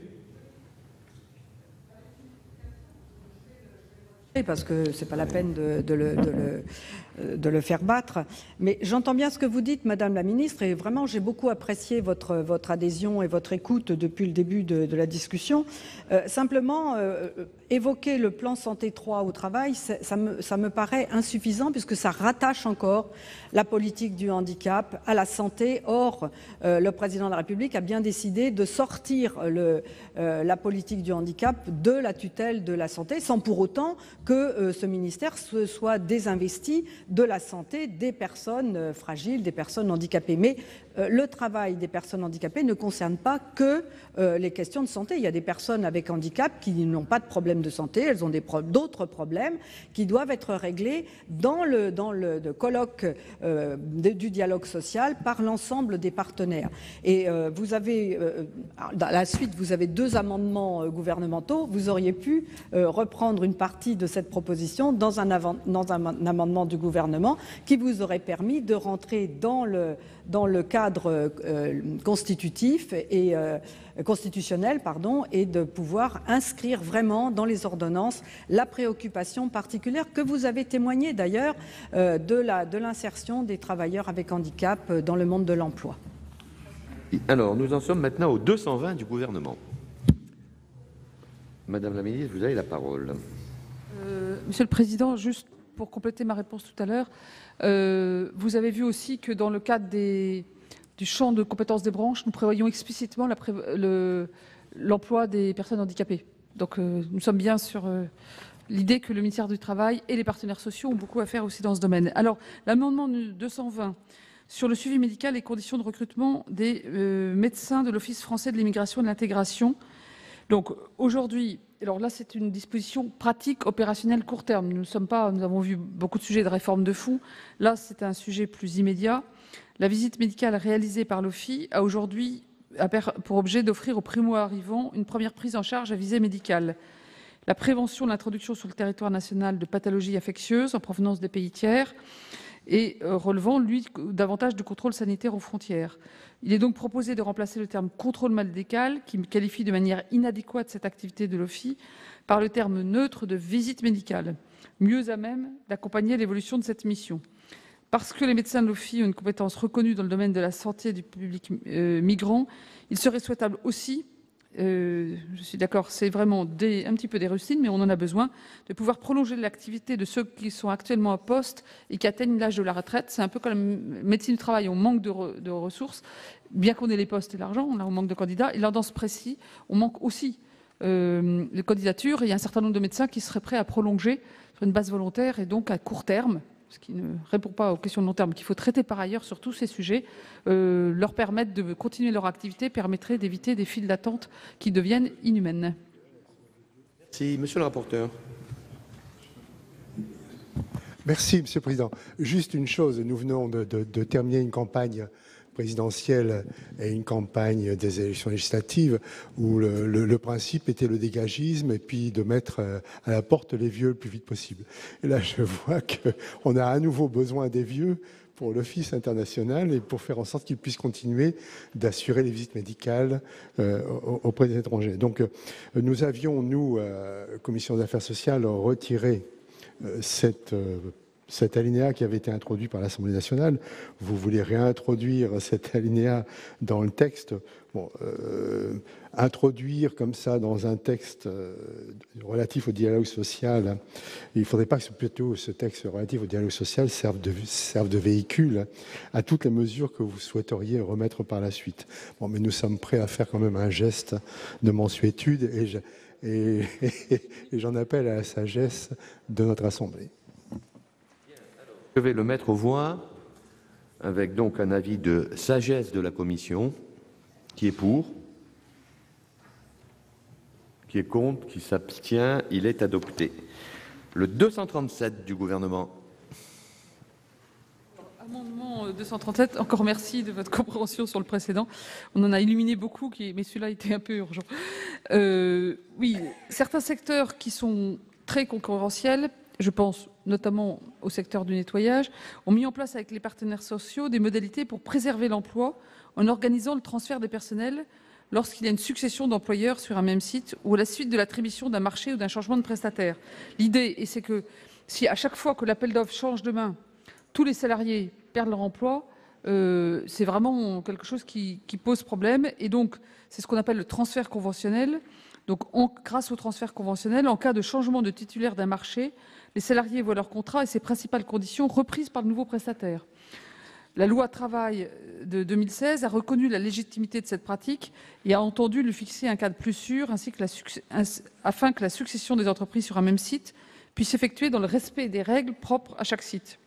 Parce que ce n'est pas la peine de le faire battre. Mais j'entends bien ce que vous dites, Madame la Ministre, et vraiment j'ai beaucoup apprécié votre adhésion et votre écoute depuis le début de la discussion. Simplement, évoquer le plan santé 3 au travail, ça me paraît insuffisant puisque ça rattache encore la politique du handicap à la santé. Or, le Président de la République a bien décidé de sortir la politique du handicap de la tutelle de la santé, sans pour autant que ce ministère se soit désinvesti de la santé des personnes fragiles, des personnes handicapées. Mais le travail des personnes handicapées ne concerne pas que les questions de santé. Il y a des personnes avec handicap qui n'ont pas de problème de santé, elles ont d'autres problèmes qui doivent être réglés dans le colloque du dialogue social par l'ensemble des partenaires. Et vous avez, à la suite, vous avez 2 amendements gouvernementaux. Vous auriez pu reprendre une partie de cette proposition dans un amendement du gouvernement qui vous aurait permis de rentrer dans le cadre constitutif et constitutionnel, et de pouvoir inscrire vraiment dans les ordonnances la préoccupation particulière que vous avez témoigné d'ailleurs de l'insertion des travailleurs avec handicap dans le monde de l'emploi. Alors, nous en sommes maintenant au 220 du gouvernement. Madame la ministre, vous avez la parole. Monsieur le Président, juste pour compléter ma réponse tout à l'heure, vous avez vu aussi que dans le cadre du champ de compétences des branches, nous prévoyons explicitement l'emploi des personnes handicapées. Donc nous sommes bien sur l'idée que le ministère du Travail et les partenaires sociaux ont beaucoup à faire aussi dans ce domaine. Alors, l'amendement 220 sur le suivi médical et conditions de recrutement des médecins de l'Office français de l'immigration et de l'intégration. Donc aujourd'hui, alors là c'est une disposition pratique, opérationnelle, court terme. Nous avons vu beaucoup de sujets de réforme de fond. Là c'est un sujet plus immédiat. La visite médicale réalisée par l'OFII a aujourd'hui pour objet d'offrir aux primo-arrivants une première prise en charge à visée médicale. La prévention de l'introduction sur le territoire national de pathologies infectieuses en provenance des pays tiers et relevant, lui, davantage de contrôle sanitaire aux frontières. Il est donc proposé de remplacer le terme « contrôle médical », qui qualifie de manière inadéquate cette activité de l'OFII, par le terme neutre de « visite médicale », mieux à même d'accompagner l'évolution de cette mission. Parce que les médecins de l'OFII ont une compétence reconnue dans le domaine de la santé du public migrant, il serait souhaitable aussi, je suis d'accord, c'est vraiment un petit peu des rustines, mais on en a besoin, de pouvoir prolonger l'activité de ceux qui sont actuellement à poste et qui atteignent l'âge de la retraite. C'est un peu comme la médecine du travail, on manque de ressources, bien qu'on ait les postes et l'argent, on manque de candidats. Et là, dans ce précis, on manque aussi les candidatures et il y a un certain nombre de médecins qui seraient prêts à prolonger sur une base volontaire et donc à court terme, ce qui ne répond pas aux questions de long terme, qu'il faut traiter par ailleurs sur tous ces sujets, leur permettre de continuer leur activité permettrait d'éviter des files d'attente qui deviennent inhumaines. Merci. Monsieur le rapporteur. Merci, Monsieur le Président. Juste une chose, nous venons de terminer une campagne présidentielle et une campagne des élections législatives où le principe était le dégagisme et puis de mettre à la porte les vieux le plus vite possible. Et là, je vois qu'on a à nouveau besoin des vieux pour l'Office international et pour faire en sorte qu'ils puissent continuer d'assurer les visites médicales auprès des étrangers. Donc, nous avions, nous, Commission des affaires sociales, retiré cette cet alinéa qui avait été introduit par l'Assemblée nationale, vous voulez réintroduire cet alinéa dans le texte. Bon, introduire comme ça dans un texte relatif au dialogue social, il ne faudrait pas que plutôt ce texte relatif au dialogue social serve de véhicule à toutes les mesures que vous souhaiteriez remettre par la suite. Bon, mais nous sommes prêts à faire quand même un geste de mansuétude et j'en appelle à la sagesse de notre Assemblée. Je vais le mettre aux voix avec donc un avis de sagesse de la Commission. Qui est pour? Qui est contre? Qui s'abstient? Il est adopté. Le 237 du gouvernement. Amendement 237, encore merci de votre compréhension sur le précédent. On en a illuminé beaucoup, mais celui-là était un peu urgent. Oui, certains secteurs qui sont très concurrentiels, je pense notamment au secteur du nettoyage, ont mis en place avec les partenaires sociaux des modalités pour préserver l'emploi en organisant le transfert des personnels lorsqu'il y a une succession d'employeurs sur un même site ou à la suite de l'attribution d'un marché ou d'un changement de prestataire. L'idée, c'est que si à chaque fois que l'appel d'offres change de main, tous les salariés perdent leur emploi, c'est vraiment quelque chose qui pose problème. Et donc, c'est ce qu'on appelle le transfert conventionnel. Donc, grâce au transfert conventionnel, en cas de changement de titulaire d'un marché, les salariés voient leur contrat et ses principales conditions reprises par le nouveau prestataire. La loi travail de 2016 a reconnu la légitimité de cette pratique et a entendu lui fixer un cadre plus sûr afin que la succession des entreprises sur un même site puisse s'effectuer dans le respect des règles propres à chaque site.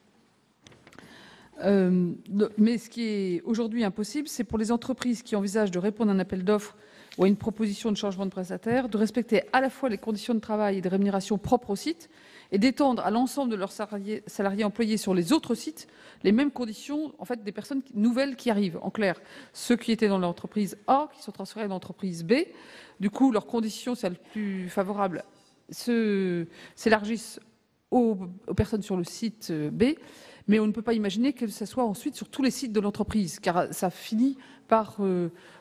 Mais ce qui est aujourd'hui impossible, c'est pour les entreprises qui envisagent de répondre à un appel d'offres ou à une proposition de changement de prestataire, de respecter à la fois les conditions de travail et de rémunération propres au site et d'étendre à l'ensemble de leurs salariés employés sur les autres sites les mêmes conditions en fait, des personnes nouvelles qui arrivent. En clair, ceux qui étaient dans l'entreprise A, qui sont transférés dans l'entreprise B, du coup, leurs conditions, celles plus favorables, s'élargissent aux personnes sur le site B, mais on ne peut pas imaginer que ça soit ensuite sur tous les sites de l'entreprise, car ça finit par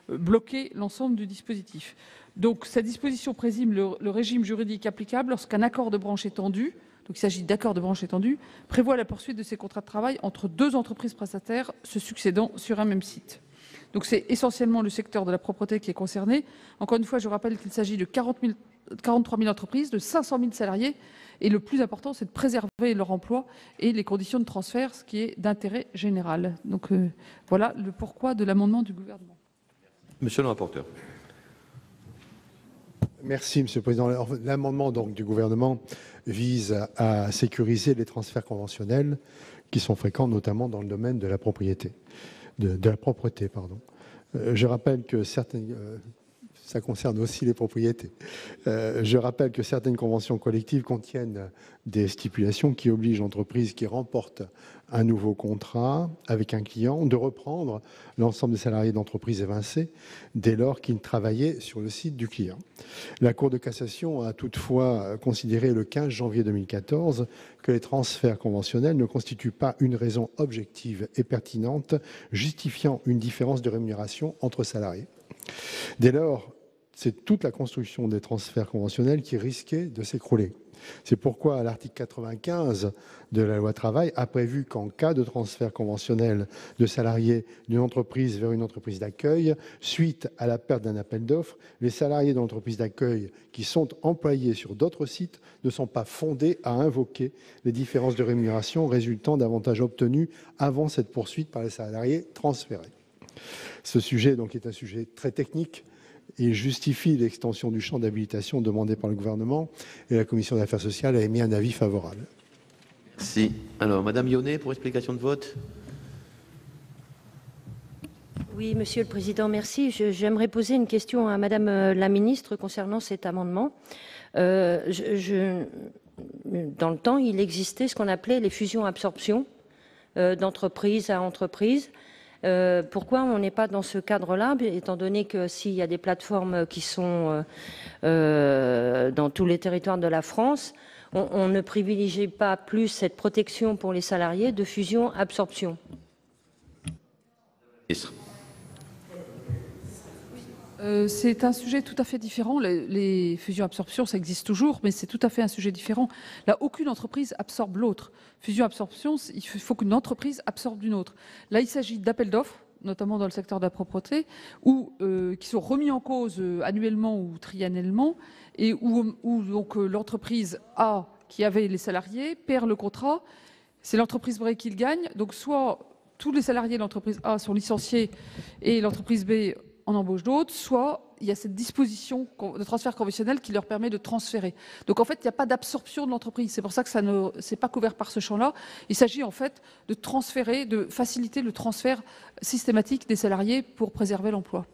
bloquer l'ensemble du dispositif. Donc, cette disposition présume le régime juridique applicable lorsqu'un accord de branche étendu, donc il s'agit d'accords de branche étendus, prévoit la poursuite de ces contrats de travail entre deux entreprises prestataires se succédant sur un même site. Donc, c'est essentiellement le secteur de la propreté qui est concerné. Encore une fois, je rappelle qu'il s'agit de 43 000 entreprises, de 500 000 salariés, et le plus important, c'est de préserver leur emploi et les conditions de transfert, ce qui est d'intérêt général. Donc, voilà le pourquoi de l'amendement du gouvernement. Monsieur le rapporteur. Merci, Monsieur le Président. L'amendement du gouvernement vise à sécuriser les transferts conventionnels qui sont fréquents, notamment dans le domaine de la propriété, de la propreté. Je rappelle que certaines... ça concerne aussi les propriétés. Je rappelle que certaines conventions collectives contiennent des stipulations qui obligent l'entreprise qui remporte un nouveau contrat avec un client de reprendre l'ensemble des salariés d'entreprise évincés dès lors qu'ils travaillaient sur le site du client. La Cour de cassation a toutefois considéré le 15 janvier 2014 que les transferts conventionnels ne constituent pas une raison objective et pertinente justifiant une différence de rémunération entre salariés. Dès lors, c'est toute la construction des transferts conventionnels qui risquait de s'écrouler. C'est pourquoi l'article 95 de la loi travail a prévu qu'en cas de transfert conventionnel de salariés d'une entreprise vers une entreprise d'accueil, suite à la perte d'un appel d'offres, les salariés de l'entreprise d'accueil qui sont employés sur d'autres sites ne sont pas fondés à invoquer les différences de rémunération résultant d'avantages obtenus avant cette poursuite par les salariés transférés. Ce sujet donc, est un sujet très technique. Il justifie l'extension du champ d'habilitation demandé par le gouvernement et la Commission des affaires sociales a émis un avis favorable. Merci. Alors, Madame Yonnet, pour explication de vote. Oui, Monsieur le Président, merci. J'aimerais poser une question à Madame la Ministre concernant cet amendement. Dans le temps, il existait ce qu'on appelait les fusions-absorptions d'entreprise à entreprise. Pourquoi on n'est pas dans ce cadre-là, étant donné que s'il y a des plateformes qui sont dans tous les territoires de la France, on ne privilégie pas plus cette protection pour les salariés de fusion-absorption. C'est un sujet tout à fait différent. Les fusions-absorptions, ça existe toujours, mais c'est tout à fait un sujet différent. Là, aucune entreprise absorbe l'autre. Fusion-absorption, il faut qu'une entreprise absorbe une autre. Là, il s'agit d'appels d'offres, notamment dans le secteur de la propreté, qui sont remis en cause annuellement ou triannuellement, et où donc l'entreprise A, qui avait les salariés, perd le contrat. C'est l'entreprise B qui le gagne. Donc, soit tous les salariés de l'entreprise A sont licenciés et l'entreprise B en embauche d'autres, soit il y a cette disposition de transfert conventionnel qui leur permet de transférer. Donc en fait, il n'y a pas d'absorption de l'entreprise. C'est pour ça que ça ne c'est pas couvert par ce champ-là. Il s'agit en fait de transférer, de faciliter le transfert systématique des salariés pour préserver l'emploi.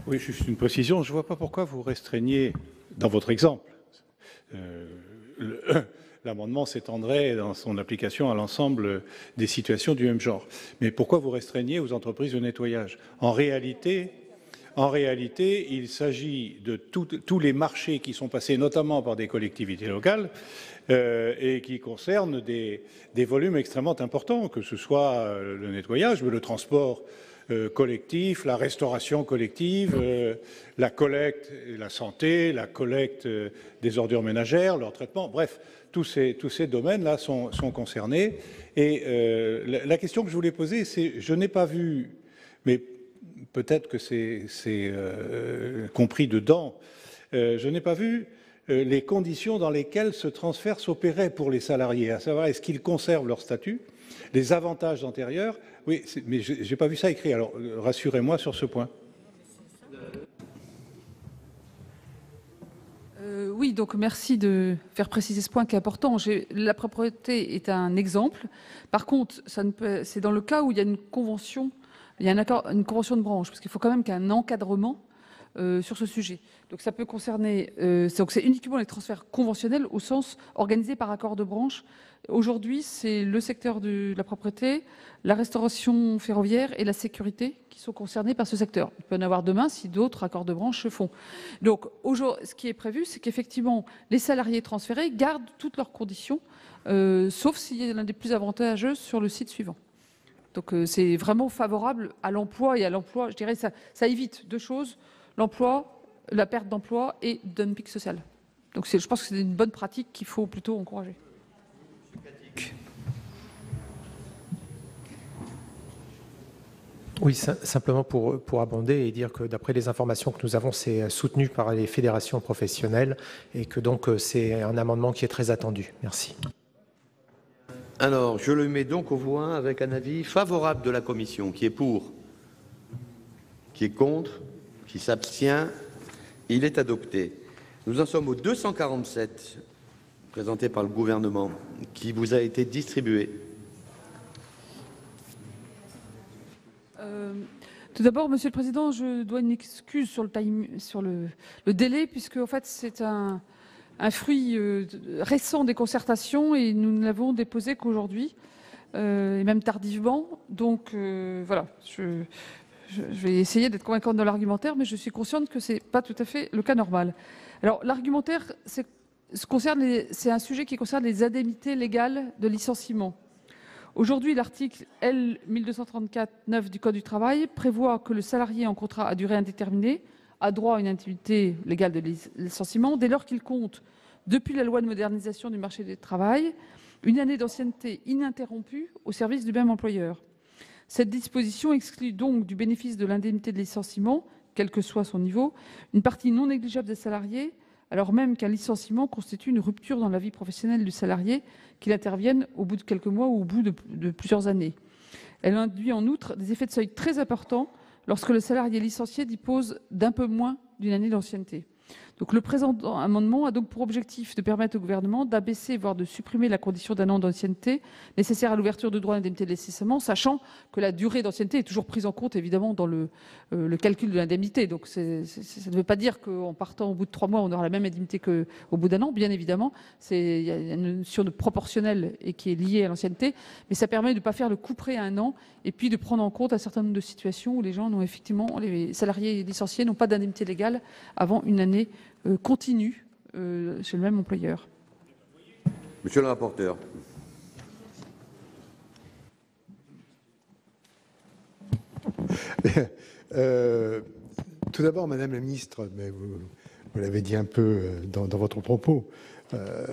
Oui, juste une précision. Je ne vois pas pourquoi vous restreignez, dans votre exemple, l'amendement s'étendrait dans son application à l'ensemble des situations du même genre. Mais pourquoi vous restreignez aux entreprises de nettoyage ? En réalité, il s'agit de tous les marchés qui sont passés notamment par des collectivités locales et qui concernent des volumes extrêmement importants, que ce soit le nettoyage, mais le transport collectif, la restauration collective, la collecte et la santé, la collecte des ordures ménagères, leur traitement, bref, tous ces domaines-là sont concernés. Et la question que je voulais poser, c'est, je n'ai pas vu, mais peut-être que c'est compris dedans, je n'ai pas vu les conditions dans lesquelles ce transfert s'opérait pour les salariés, à savoir est-ce qu'ils conservent leur statut, les avantages antérieurs. Oui, mais je n'ai pas vu ça écrit, alors rassurez-moi sur ce point. Oui, donc merci de faire préciser ce point qui est important. La propriété est un exemple. Par contre, c'est dans le cas où il y a une convention, une convention de branche, parce qu'il faut quand même qu'il y ait un encadrement sur ce sujet. Donc ça peut concerner, donc c'est uniquement les transferts conventionnels au sens organisé par accord de branche. Aujourd'hui, c'est le secteur de la propreté, la restauration ferroviaire et la sécurité qui sont concernés par ce secteur. Il peut y en avoir demain si d'autres accords de branche se font. Donc, ce qui est prévu, c'est qu'effectivement, les salariés transférés gardent toutes leurs conditions, sauf s'il y a l'un des plus avantageux sur le site suivant. Donc, c'est vraiment favorable à l'emploi et à l'emploi. Je dirais ça évite deux choses, l'emploi, la perte d'emploi et dumping social. Donc, je pense que c'est une bonne pratique qu'il faut plutôt encourager. Oui, simplement pour abonder et dire que d'après les informations que nous avons, c'est soutenu par les fédérations professionnelles et que donc c'est un amendement qui est très attendu. Merci. Alors, je le mets donc aux voix avec un avis favorable de la commission. Qui est pour? Qui est contre? Qui s'abstient? Il est adopté. Nous en sommes au 247, présenté par le gouvernement, qui vous a été distribué. Tout d'abord, Monsieur le Président, je dois une excuse sur le délai, puisque en fait c'est un fruit récent des concertations et nous ne l'avons déposé qu'aujourd'hui, et même tardivement. Donc voilà, je vais essayer d'être convaincante dans l'argumentaire, mais je suis consciente que ce n'est pas tout à fait le cas normal. Alors l'argumentaire, c'est un sujet qui concerne les indemnités légales de licenciement. Aujourd'hui, l'article L. 1234-9 du Code du travail prévoit que le salarié en contrat à durée indéterminée a droit à une indemnité légale de licenciement dès lors qu'il compte, depuis la loi de modernisation du marché du travail, une année d'ancienneté ininterrompue au service du même employeur. Cette disposition exclut donc du bénéfice de l'indemnité de licenciement, quel que soit son niveau, une partie non négligeable des salariés, alors même qu'un licenciement constitue une rupture dans la vie professionnelle du salarié, qu'il intervienne au bout de quelques mois ou au bout de plusieurs années. Elle induit en outre des effets de seuil très importants lorsque le salarié licencié dispose d'un peu moins d'une année d'ancienneté. Donc, le présent amendement a donc pour objectif de permettre au gouvernement d'abaisser, voire de supprimer la condition d'un an d'ancienneté nécessaire à l'ouverture de droit à l'indemnité de licenciement, sachant que la durée d'ancienneté est toujours prise en compte, évidemment, dans le calcul de l'indemnité. Donc, ça ne veut pas dire qu'en partant au bout de 3 mois, on aura la même indemnité qu'au bout d'un an. Bien évidemment, il y a une notion de proportionnelle et qui est liée à l'ancienneté, mais ça permet de ne pas faire le couperet à 1 an et puis de prendre en compte un certain nombre de situations où les gens n'ont effectivement, les salariés licenciés n'ont pas d'indemnité légale avant une année continue chez le même employeur. Monsieur le rapporteur. Tout d'abord, Madame la Ministre, mais vous l'avez dit un peu dans votre propos,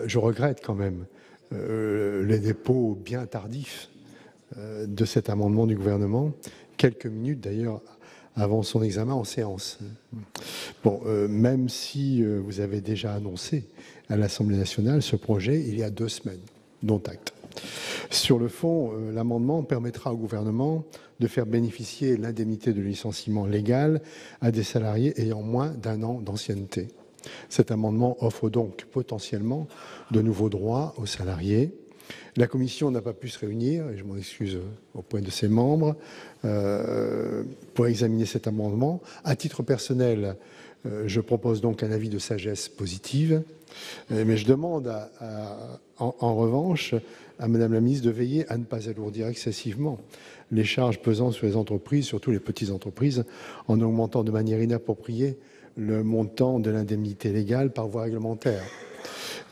je regrette quand même les dépôts bien tardifs de cet amendement du gouvernement, quelques minutes d'ailleurs avant son examen en séance. Bon, même si vous avez déjà annoncé à l'Assemblée nationale ce projet il y a 2 semaines, dont acte. Sur le fond, l'amendement permettra au gouvernement de faire bénéficier l'indemnité de licenciement légal à des salariés ayant moins d'1 an d'ancienneté. Cet amendement offre donc potentiellement de nouveaux droits aux salariés. La commission n'a pas pu se réunir, et je m'en excuse auprès de ses membres, pour examiner cet amendement. À titre personnel, je propose donc un avis de sagesse positive, mais je demande en revanche à Madame la Ministre de veiller à ne pas alourdir excessivement les charges pesant sur les entreprises, surtout les petites entreprises, en augmentant de manière inappropriée le montant de l'indemnité légale par voie réglementaire.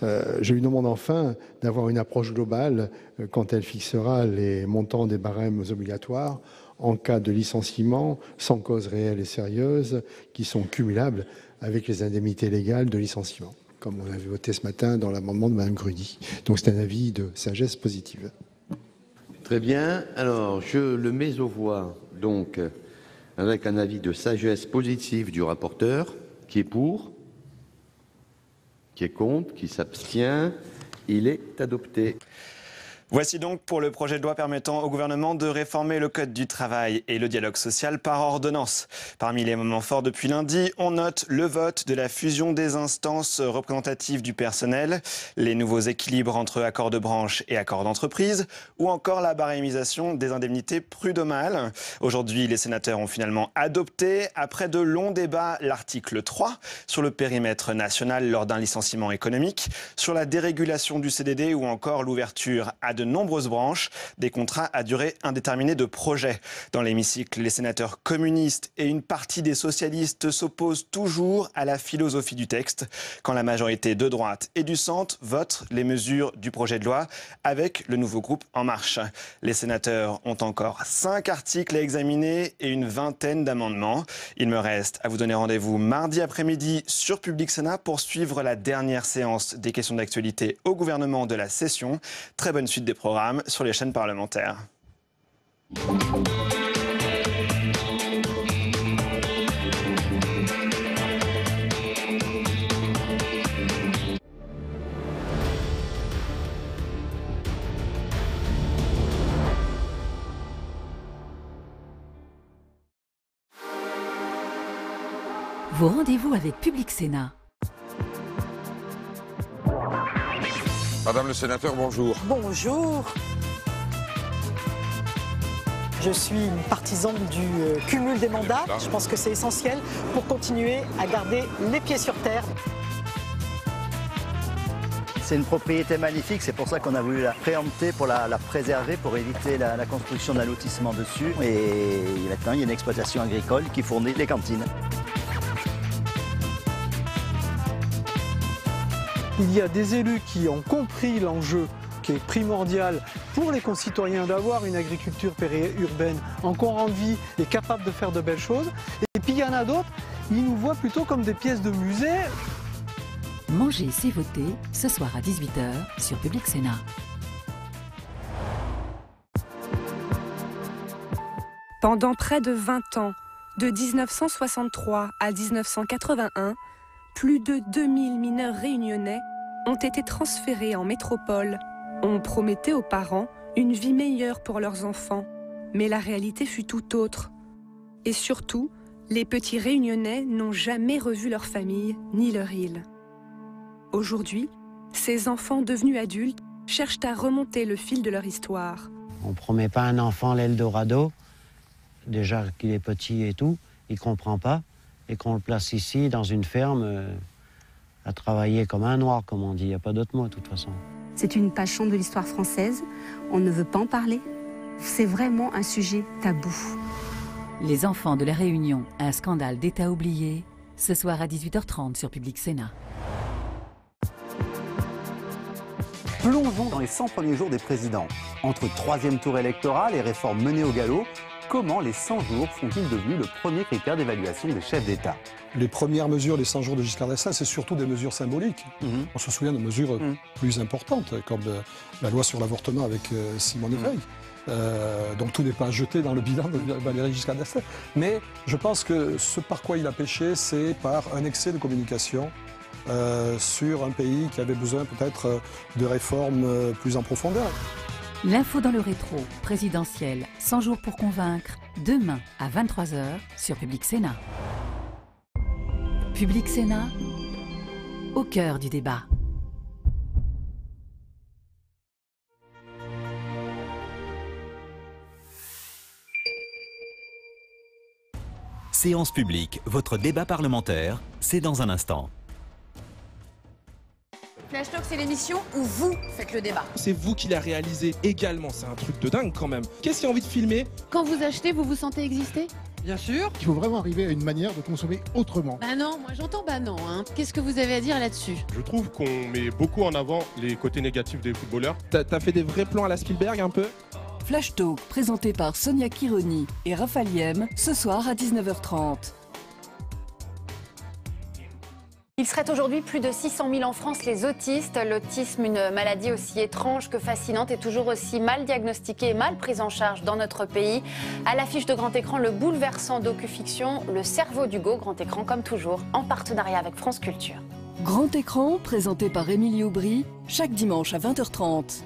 Je lui demande enfin d'avoir une approche globale quand elle fixera les montants des barèmes obligatoires en cas de licenciement sans cause réelle et sérieuse qui sont cumulables avec les indemnités légales de licenciement, comme on avait voté ce matin dans l'amendement de Mme Gruny. Donc c'est un avis de sagesse positive. Très bien. Alors, je le mets aux voix, donc, avec un avis de sagesse positive du rapporteur. Qui est pour? Qui est contre? Qui s'abstient? Il est adopté. Voici donc pour le projet de loi permettant au gouvernement de réformer le code du travail et le dialogue social par ordonnance. Parmi les moments forts depuis lundi, on note le vote de la fusion des instances représentatives du personnel, les nouveaux équilibres entre accords de branche et accords d'entreprise, ou encore la barémisation des indemnités prud'homales. Aujourd'hui, les sénateurs ont finalement adopté, après de longs débats, l'article 3 sur le périmètre national lors d'un licenciement économique, sur la dérégulation du CDD ou encore l'ouverture à de nombreuses branches, des contrats à durée indéterminée de projets. Dans l'hémicycle, les sénateurs communistes et une partie des socialistes s'opposent toujours à la philosophie du texte, quand la majorité de droite et du centre votent les mesures du projet de loi avec le nouveau groupe En Marche. Les sénateurs ont encore 5 articles à examiner et une vingtaine d'amendements. Il me reste à vous donner rendez-vous mardi après-midi sur Public Sénat pour suivre la dernière séance des questions d'actualité au gouvernement de la session. Très bonne suite des programmes sur les chaînes parlementaires. Vos rendez-vous avec Public Sénat. Madame le sénateur, bonjour. Bonjour. Je suis une partisane du cumul des mandats. Je pense que c'est essentiel pour continuer à garder les pieds sur terre. C'est une propriété magnifique, c'est pour ça qu'on a voulu la préempter, pour la préserver, pour éviter la construction d'un lotissement dessus. Et maintenant, il y a une exploitation agricole qui fournit les cantines. Il y a des élus qui ont compris l'enjeu qui est primordial pour les concitoyens d'avoir une agriculture périurbaine encore en vie et capable de faire de belles choses. Et puis il y en a d'autres, ils nous voient plutôt comme des pièces de musée. Manger, c'est voter, ce soir à 18h sur Public Sénat. Pendant près de 20 ans, de 1963 à 1981, plus de 2000 mineurs réunionnais ont été transférés en métropole. On promettait aux parents une vie meilleure pour leurs enfants, mais la réalité fut tout autre. Et surtout, les petits réunionnais n'ont jamais revu leur famille ni leur île. Aujourd'hui, ces enfants devenus adultes cherchent à remonter le fil de leur histoire. On ne promet pas à un enfant l'Eldorado, déjà qu'il est petit et tout, il ne comprend pas, et qu'on le place ici, dans une ferme, à travailler comme un noir, comme on dit. Il n'y a pas d'autre mot, de toute façon. C'est une page sombre de l'histoire française. On ne veut pas en parler. C'est vraiment un sujet tabou. Les enfants de la Réunion, un scandale d'État oublié, ce soir à 18h30 sur Public Sénat. Plongeons dans les 100 premiers jours des présidents. Entre troisième tour électoral et réformes menées au galop, comment les 100 jours sont-ils devenus le premier critère d'évaluation des chefs d'État? Les premières mesures, les 100 jours de Giscard d'Estaing, c'est surtout des mesures symboliques. On se souvient de mesures plus importantes, comme la loi sur l'avortement avec Simone Veil. Donc tout n'est pas jeté dans le bilan de Valéry Giscard d'Estaing. Mais je pense que ce par quoi il a péché, c'est par un excès de communication sur un pays qui avait besoin peut-être de réformes plus en profondeur. L'info dans le rétro, présidentielle, 100 jours pour convaincre, demain à 23h sur Public Sénat. Public Sénat, au cœur du débat. Séance publique, votre débat parlementaire, c'est dans un instant. Flash Talk, c'est l'émission où vous faites le débat. C'est vous qui l'a réalisé également, c'est un truc de dingue quand même. Qu'est-ce qu'il y a envie de filmer? Quand vous achetez, vous vous sentez exister? Bien sûr. Il faut vraiment arriver à une manière de consommer autrement. Bah non, moi j'entends bah non. Hein. Qu'est-ce que vous avez à dire là-dessus? Je trouve qu'on met beaucoup en avant les côtés négatifs des footballeurs. T'as fait des vrais plans à la Spielberg un peu? Flash Talk, présenté par Sonia Kironi et Raphaël Yem, ce soir à 19h30. Il serait aujourd'hui plus de 600 000 en France les autistes. L'autisme, une maladie aussi étrange que fascinante, est toujours aussi mal diagnostiquée et mal prise en charge dans notre pays. À l'affiche de grand écran, le bouleversant docu-fiction Le cerveau d'Hugo, grand écran comme toujours, en partenariat avec France Culture. Grand écran, présenté par Émilie Aubry, chaque dimanche à 20h30.